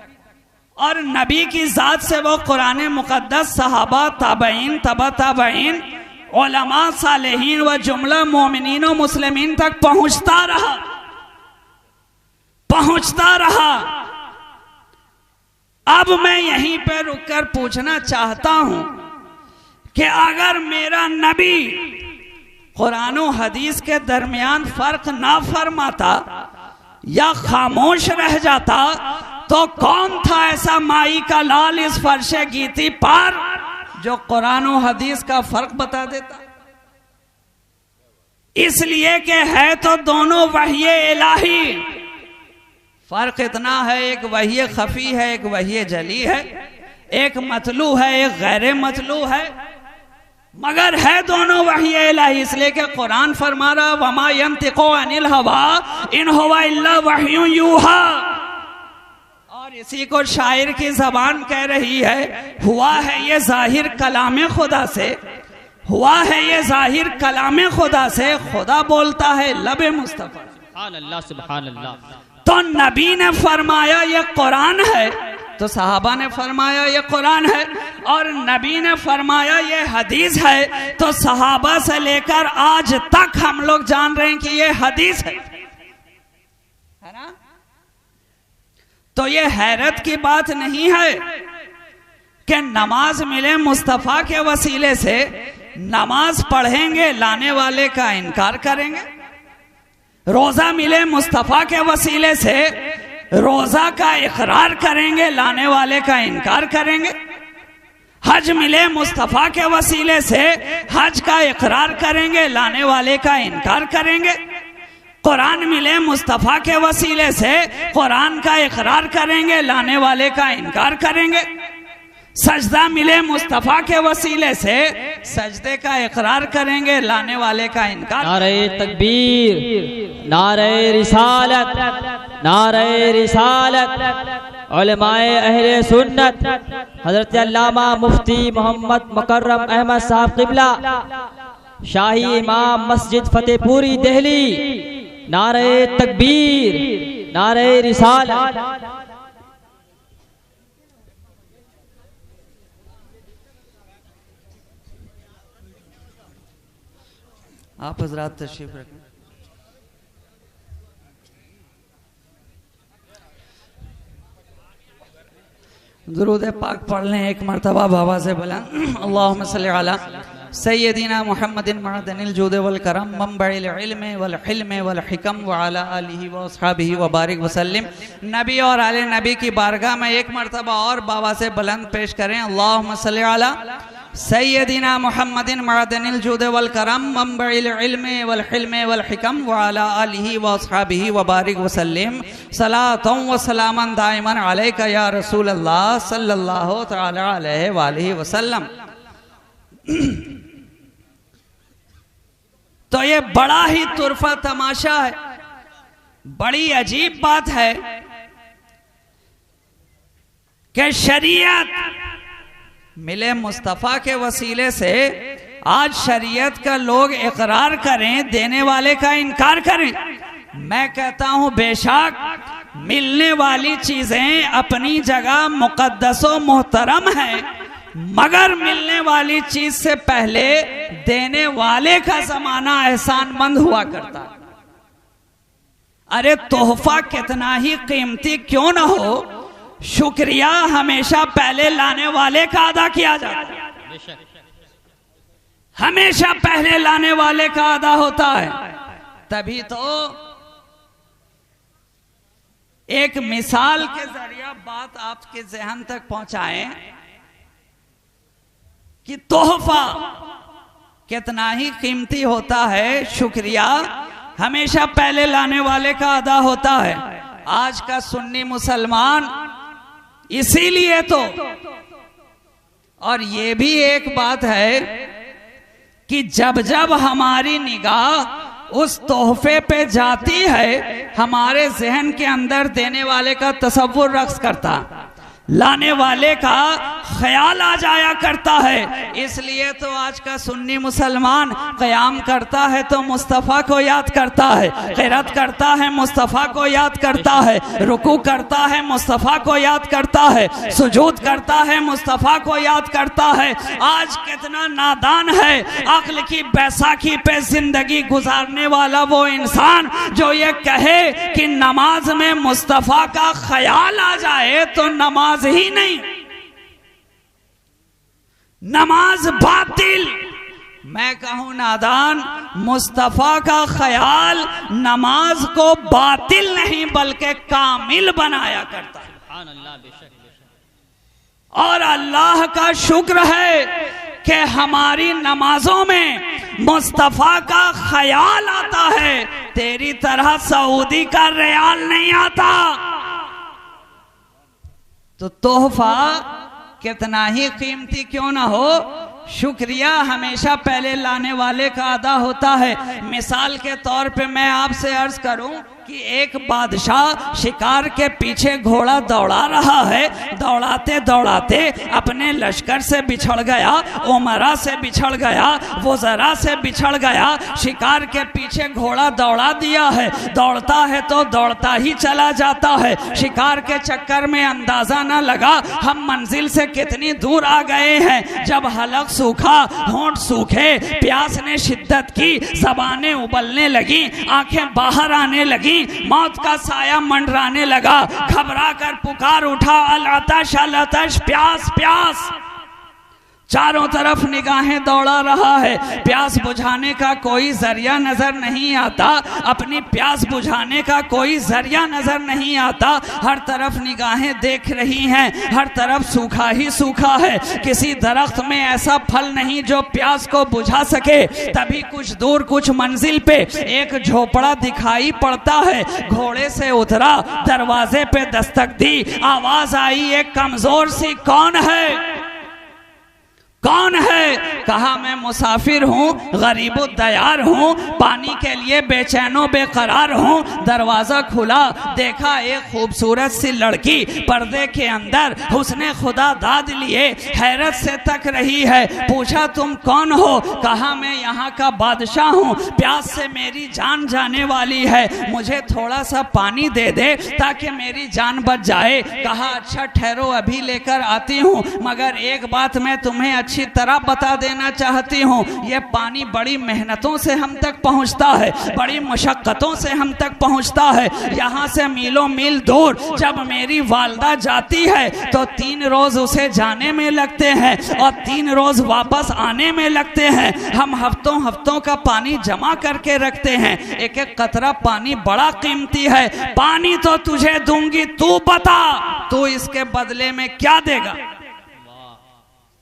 और नबी की जात से वो कुरान मुकद्दस सहाबा ताबईन तबा ताबईन उलमा सालेहीन व जुमला मोमिनीन व मुस्लिमीन तक पहुंचता रहा। अब मैं यहीं पे रुककर पूछना चाहता हूं कि अगर मेरा नबी कुरान और हदीस के दरमियान फर्क ना फरमाता या खामोश रह जाता तो कौन था ऐसा माई का लाल इस फर्शे गीती पर जो कुरान और हदीस का फर्क बता देता? इसलिए कि है तो दोनों वही इलाही, फर्क इतना है, एक वही खफी है, एक वही जली है, एक मतलू है, एक गैर मतलू है। मगर है दोनों वही इलाही, इसलिए कि कुरान फरमा रहा वमा यंतिकु अनिल हवा इन हुवा इल्ला वह्यु यूहा। और इसी को शायर की जबान कह रही है, हुआ है ये जाहिर कलाम खुदा से, हुआ है ये जाहिर कलाम खुदा से, खुदा बोलता है लबे मुस्तफा। सुभान अल्लाह सुभान अल्लाह। तो नबी ने फरमाया ये कुरान है, तो सहाबा ने फरमाया ये कुरान है, और नबी ने फरमाया ये हदीस है, तो सहाबा से लेकर आज तक हम लोग जान रहे हैं कि ये हदीस है ना। तो ये हैरत की बात नहीं है कि नमाज मिले मुस्तफा के वसीले से, नमाज पढ़ेंगे लाने वाले का इनकार करेंगे, रोजा मिले मुस्तफा के वसीले से, रोजा का इकरार करेंगे लाने वाले का इनकार करेंगे, हज मिले मुस्तफा के वसीले से, हज का इकरार करेंगे लाने वाले का इनकार करेंगे, कुरान मिले मुस्तफा के वसीले से, कुरान का इकरार करेंगे लाने वाले का इनकार करेंगे, सजदा मिले मुस्तफा के वसीले से, सजदे का इकरार करेंगे लाने वाले का इनकार। नारे तकबीर, नारे रिसालत, नारे रिसालत। उलमाए अहले सुन्नत हजरत अल्लामा मुफ्ती मोहम्मद मुकर्रम अहमद साहब क़िबला, शाही इमाम मस्जिद फतेहपुरी दिल्ली, नारे तकबीर, नारे रिसालत। आप हजरात तशरीफ रखें। दुरूद पाक पढ़ लें एक मरतबा बाबा से बोला, अल्लाहुम्मा सल्ली अला सय्यदिना मुहम्मदिन मअदनिल जूद वल करम मंबइल इल्म वल हिल्म वल हिकम व अला आलिहि व अस्हाबिहि व बारिक वसल्लम। नबी और आले नबी की बारगाह में एक मरतबा और बाबा से बुलंद पेश करें, अल्लाहुम्मा सल्ली अला सय्यदिना मुहम्मदिन मअदनिल जूद वल करम मंबइल इल्म वल हिल्म वल हिकम व अला आलिहि व अस्हाबिहि व बारिक वसल्लम। सलातुन व सलामन दाइमन अलैका या रसूल अल्लाह सल्लल्लाहु तआला अलैहि व आलिहि वसल्लम। तो ये बड़ा ही तुरफा तमाशा है, बड़ी अजीब बात है कि शरीयत मिले मुस्तफ़ा के वसीले से आज शरीयत का लोग इकरार करें, देने वाले का इनकार करें। मैं कहता हूं बेशक मिलने वाली चीजें अपनी जगह मुकद्दस व मोहतरम है, मगर मिलने वाली चीज से पहले देने वाले का जमाना एहसानमंद हुआ करता। अरे तोहफा कितना ही कीमती क्यों ना हो, शुक्रिया हमेशा पहले लाने वाले का अदा किया जाता है, हमेशा पहले लाने वाले का अदा होता है। तभी तो एक मिसाल के जरिए बात आपके जहन तक पहुंचाएं कि तोहफा कितना ही कीमती होता है, शुक्रिया हमेशा पहले लाने वाले का अदा होता है। आज का सुन्नी मुसलमान इसीलिए तो, और ये भी एक बात है कि जब जब हमारी निगाह उस तोहफे पे जाती है, हमारे जहन के अंदर देने वाले का तसव्वुर रक्स करता, लाने वाले का ख्याल आ जाया करता है। इसलिए तो आज का सुन्नी मुसलमान क़याम करता है तो मुस्तफ़ा को याद करता है, क़िरात करता है मुस्तफ़ा को याद करता है, रुकू करता है मुस्तफ़ा को याद करता है, सुजूद करता है मुस्तफ़ा को याद करता है। आज कितना नादान है, अक्ल की बैसाखी पे जिंदगी गुजारने वाला वो इंसान जो ये कहे कि नमाज में मुस्तफ़ा का ख्याल आ जाए तो नमाज ही नहीं, नमाज बातिल। मैं कहूं नादान, मुस्तफा का ख्याल नमाज को बातिल नहीं बल्कि कामिल बनाया करता है। और अल्लाह का शुक्र है कि हमारी नमाजों में मुस्तफा का ख्याल आता है, तेरी तरह सऊदी का रियाल नहीं आता। तो तोहफा कितना ही कीमती क्यों ना हो, शुक्रिया हमेशा पहले लाने वाले का अदा होता है। मिसाल के तौर पे मैं आपसे अर्ज करूं कि एक बादशाह शिकार के पीछे घोड़ा दौड़ा रहा है, दौड़ाते दौड़ाते अपने लश्कर से बिछड़ गया, उमरा से बिछड़ गया, वज़रा से बिछड़ गया, शिकार के पीछे घोड़ा दौड़ा दिया है, दौड़ता है तो दौड़ता ही चला जाता है, शिकार के चक्कर में अंदाजा न लगा हम मंजिल से कितनी दूर आ गए हैं। जब हलक सूखा, होंठ सूखे, प्यास ने शिद्दत की, ज़बानें उबलने लगी, आंखें बाहर आने लगी, मौत का साया मंडराने लगा, घबरा कर पुकार उठा अल अतश, प्यास प्यास। चारों तरफ निगाहें दौड़ा रहा है, प्यास बुझाने का कोई जरिया नजर नहीं आता, अपनी प्यास बुझाने का कोई जरिया नजर नहीं आता। हर तरफ निगाहें देख रही हैं, हर तरफ सूखा ही सूखा है, किसी दरख्त में ऐसा फल नहीं जो प्यास को बुझा सके। तभी कुछ दूर कुछ मंजिल पे एक झोपड़ा दिखाई पड़ता है, घोड़े से उतरा, दरवाजे पे दस्तक दी, आवाज आई एक कमजोर सी, कौन है? कौन है? कहा मैं मुसाफिर हूँ, गरीबो दयार हूँ, पानी के लिए बेचैनो बेकरार हूँ। दरवाजा खुला, देखा एक खूबसूरत सी लड़की पर्दे के अंदर हुस्ने खुदा दाद लिए हैरत से तक रही है। पूछा तुम कौन हो? कहा मैं यहाँ का बादशाह हूँ, प्यास से मेरी जान जाने वाली है, मुझे थोड़ा सा पानी दे दे ताकि मेरी जान बच जाए। कहा अच्छा ठहरो, अभी लेकर आती हूँ, मगर एक बात मैं तुम्हें अच्छी तरह बता देना चाहती हूँ, ये पानी बड़ी मेहनतों से हम तक पहुँचता है, बड़ी मुशक्कतों से हम तक पहुँचता है। यहाँ से मीलों मील दूर जब मेरी वालदा जाती है तो 3 रोज उसे जाने में लगते हैं और 3 रोज वापस आने में लगते हैं। हम हफ्तों हफ्तों का पानी जमा करके रखते हैं, एक एक कतरा पानी बड़ा कीमती है। पानी तो तुझे दूंगी, तू बता तू इसके बदले में क्या देगा?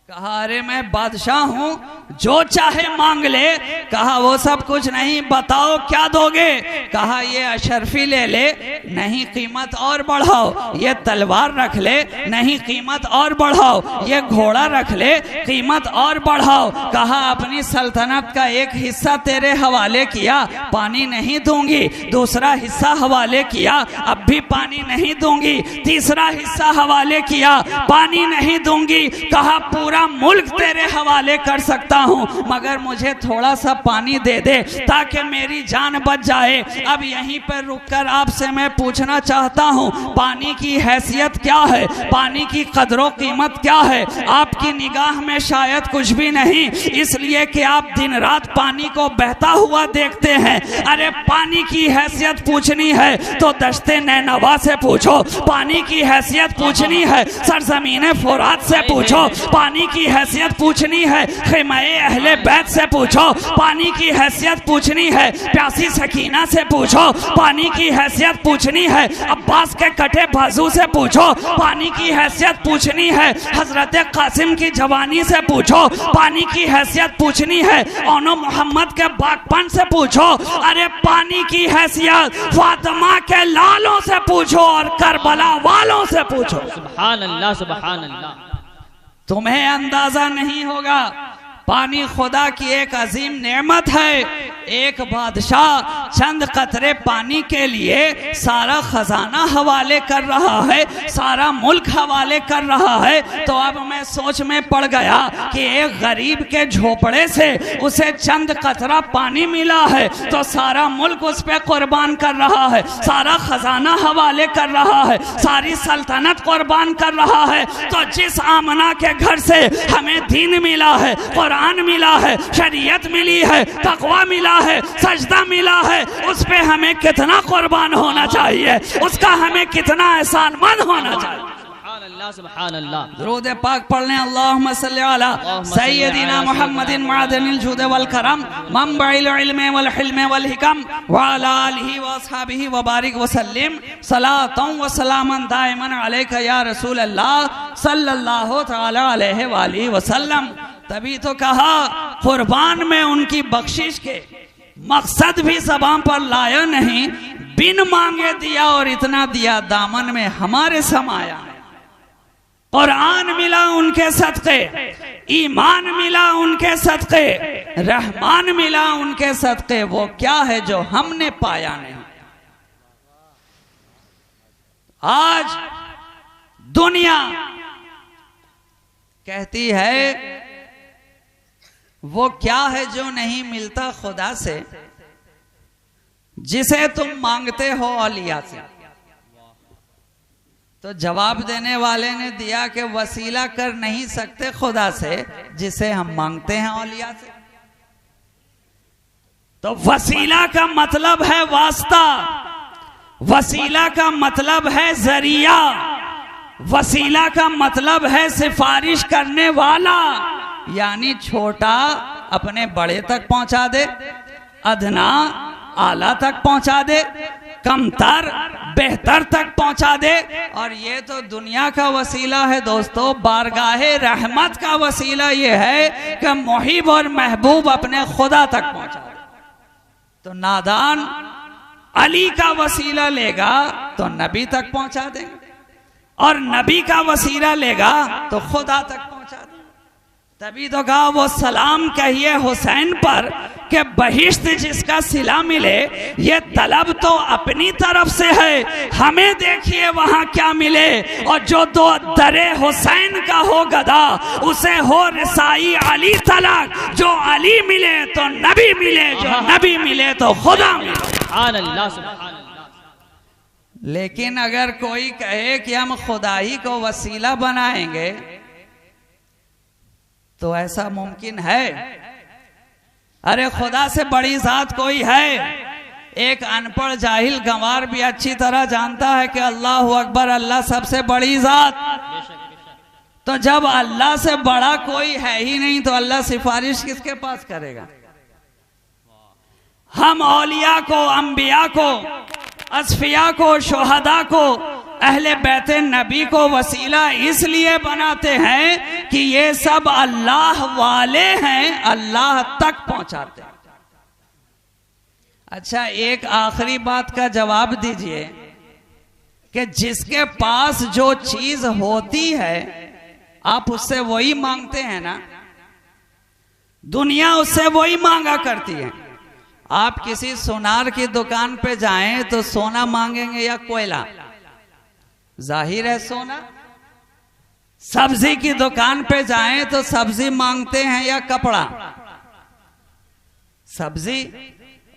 कहा अरे मैं बादशाह हूँ, जो चाहे मांग ले। कहा वो सब कुछ नहीं, बताओ क्या दोगे? कहा ये अशरफी ले ले, नहीं कीमत और बढ़ाओ, ये तलवार रख ले, नहीं कीमत और बढ़ाओ, ये घोड़ा रख ले, कीमत और बढ़ाओ। कहा अपनी सल्तनत का एक हिस्सा तेरे हवाले किया, पानी नहीं दूंगी। दूसरा हिस्सा हवाले किया, अब भी पानी नहीं दूंगी। तीसरा हिस्सा हवाले किया, पानी नहीं दूंगी। कहा पूरा मुल्क तेरे हवाले कर सकता हूँ, मगर मुझे थोड़ा सा पानी दे दे ताकि मेरी जान बच जाए। अब यहीं पर रुककर आपसे मैं पूछना चाहता हूँ, पानी की हैसियत क्या है? पानी की कदरों कीमत क्या है? आपकी निगाह में शायद कुछ भी नहीं, इसलिए कि आप दिन रात पानी को बहता हुआ देखते हैं। अरे पानी की हैसियत पूछनी है तो दश्ते नैनवा से पूछो, पानी की हैसियत पूछनी है सरजमीन फुरात से पूछो, पानी की हैसियत पूछनी है ख़िमाए अहले बैत से पूछो, पानी की हैसियत पूछनी है प्यासी सकीना से पूछो, पानी की हैसियत पूछनी है अब्बास के कटे बाजू से पूछो, पानी की हैसियत पूछनी है हजरत कासिम की जवानी से पूछो, पानी की हैसियत पूछनी है ओनो मोहम्मद के बागपन से पूछो। अरे पानी की हैसियत फातिमा के लालों से पूछो और करबला वालों से पूछो। सुभान अल्लाह, सुभान अल्लाह। तुम्हें अंदाजा नहीं होगा, पानी खुदा की एक अजीम नेमत है। एक बादशाह चंद कतरे पानी के लिए सारा खजाना हवाले कर रहा है, सारा मुल्क हवाले कर रहा है। तो अब मैं सोच में पड़ गया कि एक गरीब के झोपड़े से उसे चंद कतरा पानी मिला है तो सारा मुल्क उस पर कुर्बान कर रहा है, सारा खजाना हवाले कर रहा है, सारी सल्तनत कुर्बान कर रहा है। तो जिस आमना के घर से हमें दीन मिला है, कुरान मिला है, शरीयत मिली है, तकवा मिला है, सजदा मिला है, उस पे हमें कितना कुर्बान होना चाहिए, उसका हमें कितना एहसानमंद होना चाहिए। सुभान अल्लाह। दुरूद पाक पढ़ लें, अल्लाहुम्मा सल्ली अला सय्यदिना मुहम्मदिन मअदनिल जुद वल करम मंबइल इल्म वल हिल्म वल हिकम व अला आलिहि व अस्हाबिहि व बारिक व सल्लिम सलातन व सलामन दाइमन अलैका या रसूल अल्लाह सल्लल्लाहु तआला अलैहि व आलिहि वसल्लम। तभी तो कहा कुर्बान में उनकी बख्शिश के मकसद भी ज़बान पर लाया नहीं, बिन मांगे दिया और इतना दिया दामन में हमारे समाया। कुरान मिला उनके सदक़े, ईमान मिला उनके सदक़े, रहमान मिला उनके सदक़े। वो क्या है जो हमने पाया नहीं। आज दुनिया कहती है वो क्या है जो नहीं मिलता खुदा से, जिसे तुम मांगते हो औलिया से। तो जवाब देने वाले ने दिया कि वसीला कर नहीं सकते खुदा से जिसे हम मांगते हैं औलिया से। तो वसीला का मतलब है वास्ता, वसीला का मतलब है जरिया, वसीला का मतलब है सिफारिश करने वाला। यानी छोटा अपने बड़े तक पहुंचा दे, अदना आला तक पहुंचा दे, कमतर बेहतर तक पहुंचा दे। और ये तो दुनिया का वसीला है दोस्तों। बारगाहे रहमत का वसीला ये है कि मुहिब और महबूब अपने खुदा तक पहुंचा दे। तो नादान अली का वसीला लेगा तो नबी तक पहुंचा देंगे, और नबी का वसीला लेगा तो खुदा तक पहुंचा देंगे। तभी तो कहा वो सलाम कहिए हुसैन पर कि बहिश्त जिसका सिला मिले। ये तलब तो अपनी तरफ से है, हमें देखिए वहां क्या मिले। और जो दो दरे हुसैन का हो गदा, उसे हो रसाई अली तलक। जो अली मिले तो नबी मिले, जो नबी मिले तो खुदा मिले। सुभान अल्लाह, सुभान अल्लाह। लेकिन अगर कोई कहे कि हम खुदा ही को वसीला बनाएंगे तो ऐसा मुमकिन है? अरे खुदा से बड़ी जात कोई है? एक अनपढ़ जाहिल गंवार भी अच्छी तरह जानता है कि अल्लाह अकबर, अल्लाह सबसे बड़ी जात। तो जब अल्लाह से बड़ा कोई है ही नहीं तो अल्लाह सिफारिश किसके पास करेगा? हम औलिया को, अंबिया को, असफिया को, शोहदा को, अहले बैते नबी को वसीला इसलिए बनाते हैं कि ये सब अल्लाह वाले हैं, अल्लाह तक पहुंचाते हैं। अच्छा, एक आखिरी बात का जवाब दीजिए कि जिसके पास जो चीज होती है आप उससे वही मांगते हैं ना? दुनिया उससे वही मांगा करती है। आप किसी सोनार की दुकान पे जाएं तो सोना मांगेंगे या कोयला? जाहिर है सोना। सब्जी की दुकान पे जाएं तो सब्जी मांगते हैं या कपड़ा? सब्जी।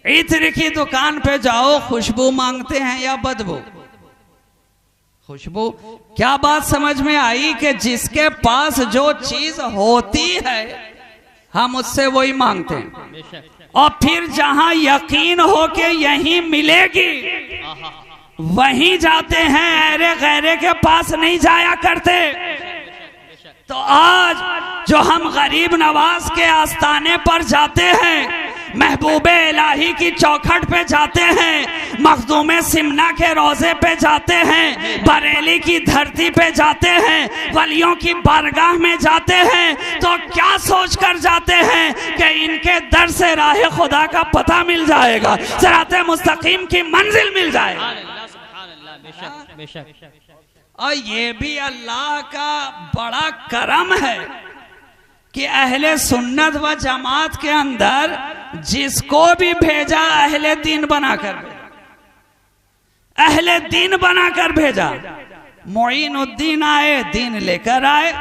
इत्र की दुकान पे जाओ, खुशबू मांगते हैं या बदबू? खुशबू। क्या बात समझ में आई कि जिसके पास जो चीज होती है हम उससे वही मांगते हैं, और फिर जहां यकीन हो के यहीं मिलेगी वहीं जाते हैं, अरे गैरे के पास नहीं जाया करते। तो आज जो हम गरीब नवाज के आस्थाने पर जाते हैं, महबूबे इलाही की चौखट पे जाते हैं, मखदूमे सिमना के रोजे पे जाते हैं, बरेली की धरती पे जाते हैं, वलियों की बारगाह में जाते हैं, तो क्या सोच कर जाते हैं कि इनके दर से राह खुदा का पता मिल जाएगा, सिराते मुस्तकीम की मंजिल मिल जाएगी। और ये भी अल्लाह का बड़ा करम है कि अहले सुन्नत व जमात के अंदर जिसको भी भेजा अहले दीन बनाकर भेजा, अहले दीन बनाकर भेजा। मोइनुद्दीन आए, दीन लेकर आए।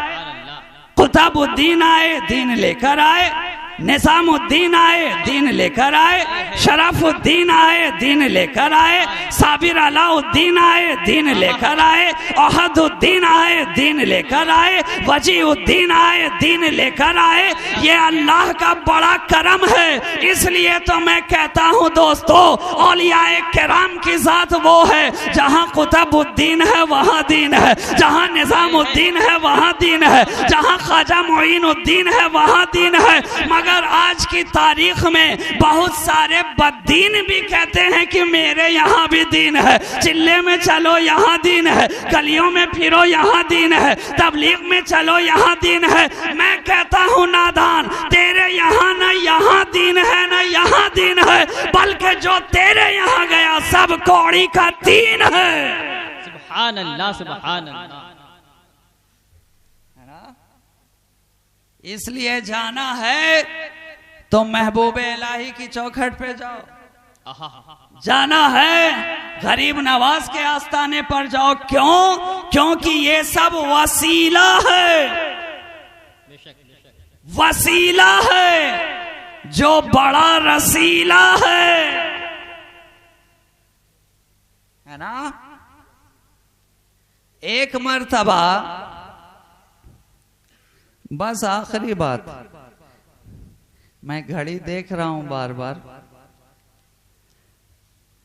कुतुबुद्दीन आए, दीन लेकर आए। निजामुद्दीन आए, दीन लेकर आए। शरफुद्दीन आए, दीन लेकर आए। साबिर अलाउद्दीन आए, दीन लेकर आए। अहदुद्दीन आए, दीन लेकर आए। वजीउद्दीन आए, दीन लेकर आए। ये अल्लाह का बड़ा करम है। इसलिए तो मैं कहता हूँ दोस्तों, औलियाए किराम की जात वो है जहाँ कुतुबुद्दीन है वहाँ दीन है, जहाँ निजामुद्दीन है वहाँ दीन है, जहाँ ख्वाजा मोइनुद्दीन है वहाँ दीन है। मगर आज की तारीख में बहुत सारे बददीन भी कहते हैं कि मेरे यहाँ भी दीन है। चिल्ले में चलो यहाँ दीन है, गलियों में फिरो यहाँ दीन है, तबलीग में चलो यहाँ दीन है। मैं कहता हूँ नादान, तेरे यहाँ न यहाँ दीन है न यहाँ दीन है, बल्कि जो तेरे यहाँ गया सब कौड़ी का दीन है। सुभान अल्लाह, सुभान अल्लाह। इसलिए जाना है तो महबूब इलाही की चौखट पे जाओ, जाना है गरीब नवाज के आस्थाने पर जाओ। क्यों? क्योंकि ये सब वसीला है, वसीला है जो बड़ा रसीला है ना। एक मर्तबा, बस आखिरी बात, मैं घड़ी देख रहा हूं बार बार,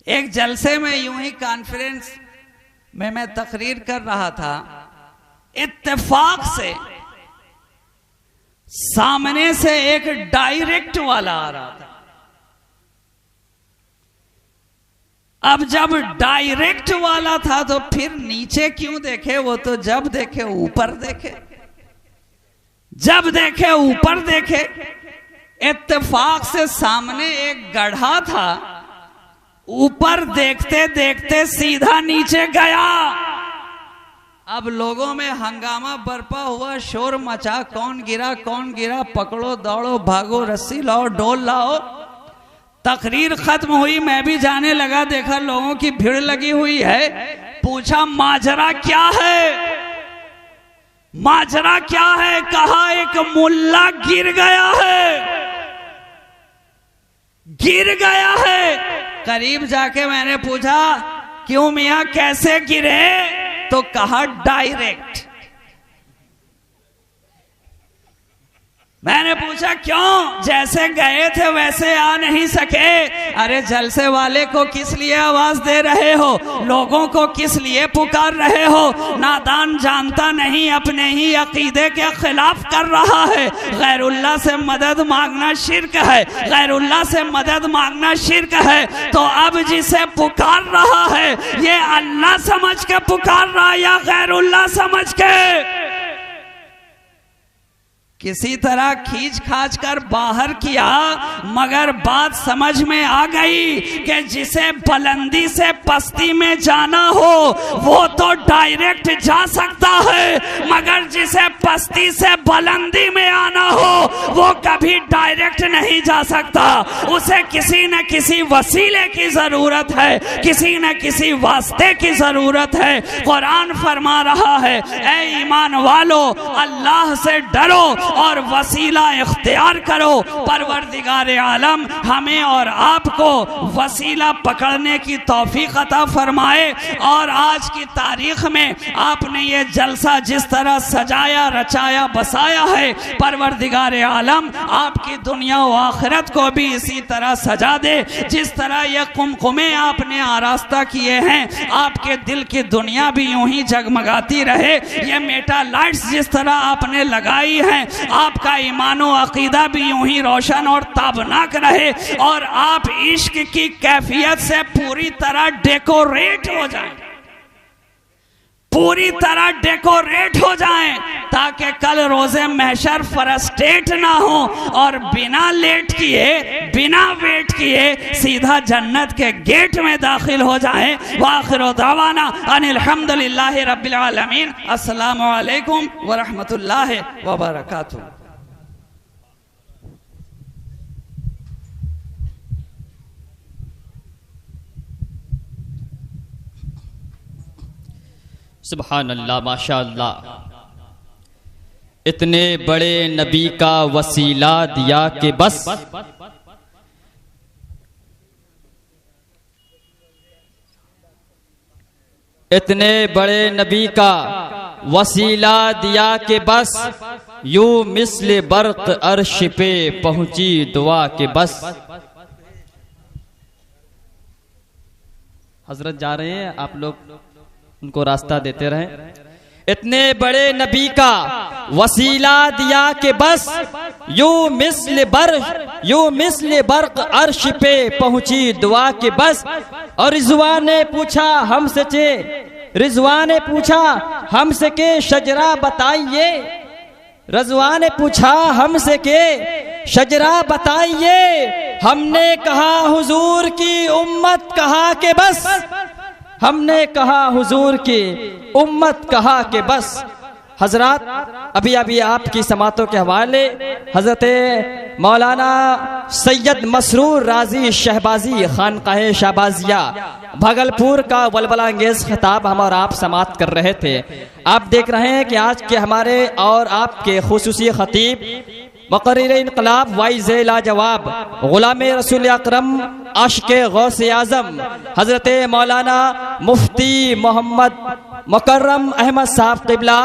एक जलसे में यूं ही कॉन्फ्रेंस में मैं तकरीर कर रहा था, इत्तेफाक से सामने से एक डायरेक्ट वाला आ रहा था। अब जब डायरेक्ट वाला था तो फिर नीचे क्यों देखे, वो तो जब देखे ऊपर देखे, जब देखे ऊपर देखे। इत्तेफाक से सामने एक गड्ढा था, ऊपर देखते देखते सीधा नीचे गया। अब लोगों में हंगामा बरपा हुआ, शोर मचा, कौन गिरा, पकड़ो दौड़ो भागो, रस्सी लाओ डोल लाओ। तकरीर खत्म हुई, मैं भी जाने लगा, देखा लोगों की भीड़ लगी हुई है। पूछा माजरा क्या है, माजरा क्या है? कहा एक मुल्ला गिर गया है, गिर गया है। करीब जाके मैंने पूछा क्यों मियां कैसे गिरे? तो कहा डायरेक्ट। मैंने पूछा क्यों? जैसे गए थे वैसे आ नहीं सके। अरे जलसे वाले को किस लिए आवाज दे रहे हो, लोगों को किस लिए पुकार रहे हो? नादान जानता नहीं, अपने ही अकीदे के खिलाफ कर रहा है। गैरुल्लाह से मदद मांगना शिर्क है, गैरुल्लाह से मदद मांगना शिर्क है। तो अब जिसे पुकार रहा है ये अल्लाह समझ के पुकार रहा है या गैरुल्लाह समझ के? किसी तरह खींच खाच कर बाहर किया, मगर बात समझ में आ गई कि जिसे बुलंदी से पस्ती में जाना हो वो तो डायरेक्ट जा सकता है, मगर जिसे पस्ती से बुलंदी में आना हो वो कभी डायरेक्ट नहीं जा सकता। उसे किसी न किसी वसीले की जरूरत है, किसी न किसी वास्ते की जरूरत है। कुरान फरमा रहा है, ऐ ईमान वालो अल्लाह से डरो और वसीला इख्तियार करो। परवरदिगार आलम हमें और आपको वसीला पकड़ने की तौफीक अता फरमाए। और आज की तारीख में आपने ये जलसा जिस तरह सजाया रचाया बसाया है, परवरदिगार आलम आपकी दुनिया व आखिरत को भी इसी तरह सजा दे। जिस तरह ये कुमकुमे आपने आरास्ता किए हैं, आपके दिल की दुनिया भी यूं ही जगमगाती रहे। ये मेटा लाइट्स जिस तरह आपने लगाई हैं, आपका ईमानो अकीदा भी यूं ही रोशन और ताबनाक रहे और आप इश्क की कैफियत से पूरी तरह डेकोरेट हो जाएं, पूरी तरह डेकोरेट हो जाएं, ताकि कल रोजे महशर फ्रस्ट्रेट ना हो और बिना लेट किए बिना वेट किए सीधा जन्नत के गेट में दाखिल हो जाएं। वाखिरु दावाना अनिल हम्दुलिल्लाहि रब्बिल आलमीन। अस्सलामु अलैकुम व रहमतुल्लाहि व बरकातुहू। सुभान अल्लाह, माशा अल्लाह। इतने बड़े नबी का वसीला दिया कि बस इतने बड़े नबी का वसीला दिया कि बस यूं मिस्ल बर्क अर्श पे पहुंची दुआ के बस। हजरत जा रहे हैं, आप लोग उनको रास्ता देते रहें। इतने बड़े नबी का वसीला दिया कि बस यूं मिस्ल बर्क अर्श पे पहुंची दुआ के बस। और रिजवान ने पूछा हमसे के शजरा बताइए, रज़वान ने पूछा हमसे के शजरा बताइए। हमने कहा हुजूर की उम्मत कहा के बस, हमने कहा हुजूर की उम्मत कहा के बस। हजरात, अभी आपकी समातों के हवाले हजरत मौलाना सैयद मसरूर राजी शहबाजी खानकाह शाहबाजिया भागलपुर का वलवला अंगेज खिताब हम और आप समात कर रहे थे। आप देख रहे हैं कि आज के हमारे और आपके खुसूसी खतीब मुक़र्रिर इनक़लाब वाइज़े लाजवाब ग़ुलाम रसूल अकरम आशिक़े गौसे आज़म हज़रत मौलाना मुफ्ती मोहम्मद मुकर्रम अहमद साहब क़िबला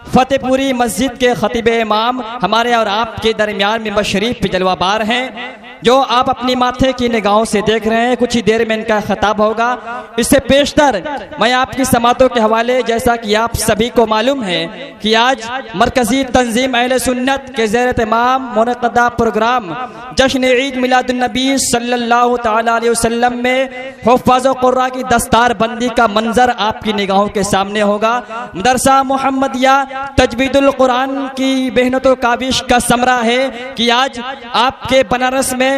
फतेहपुरी मस्जिद के खतीब इमाम हमारे और आपके दरमियान मिंबर शरीफ पे जलवाबार हैं, जो आप अपनी माथे की निगाहों से देख रहे हैं। कुछ ही देर में इनका खिताब होगा। इससे पेशतर मैं आपकी समातों के हवाले, जैसा कि आप सभी को मालूम है कि आज मरकजी तंजीम अहले सुन्नत के ज़ेर इमाम मुनक़दा प्रोग्राम जश्न ईद मिलादुन्नबी सल्लल्लाहु तआला अलैहि वसल्लम में हुफ़्फ़ाज़ व क़ुर्रा की दस्तार बंदी का मंजर आपकी निगाहों के सामने होगा। मदरसा मुहम्मदिया तजवीदुल कुरान की मेहनतों काबिश का समरा है कि आज आपके बनारस में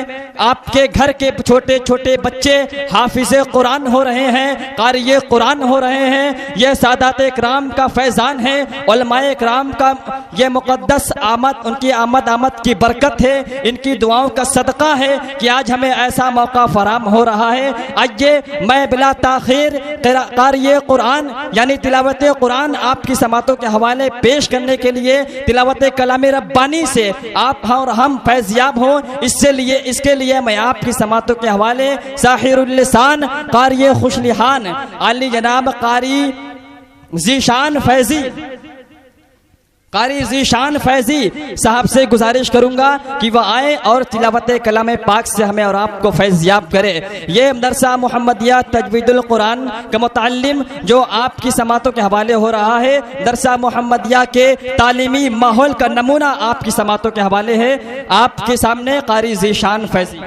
आपके घर के छोटे छोटे बच्चे हाफिज़े कुरान हो रहे हैं, क़ारिए कुरान हो रहे हैं। यह सादात इकराम का फैज़ान है, उलमाए इकराम का यह मुक़द्दस आमद, उनकी आमद की बरकत है, इनकी दुआओं का सदका है कि आज हमें ऐसा मौका फराम हो रहा है। आइए मैं बिला ताख़ीर क़ारिए कुरान यानी तिलावत कुरान आपकी समातों के हवाले पेश करने के लिए तिलावत कलाम रब्बानी से आप और हम फैज़याब हों, इसके लिए मैं आपकी समातों के हवाले साहिरुल लिसान क़ारिए खुशलिहान आली जनाब क़ारी ज़ीशान फैज़ी साहब से गुजारिश करूंगा कि वह आए और तिलावत कलाम पाक से हमें और आपको फैज़याब करे। ये मदरसा मुहम्मदिया तजवीदुल कुरान का मुतअल्लिम जो आपकी समातों के हवाले हो रहा है, दरसा मुहम्मदिया के तालीमी माहौल का नमूना आपकी समातों के हवाले है। आपके सामने क़ारी ज़ीशान फैज़ी।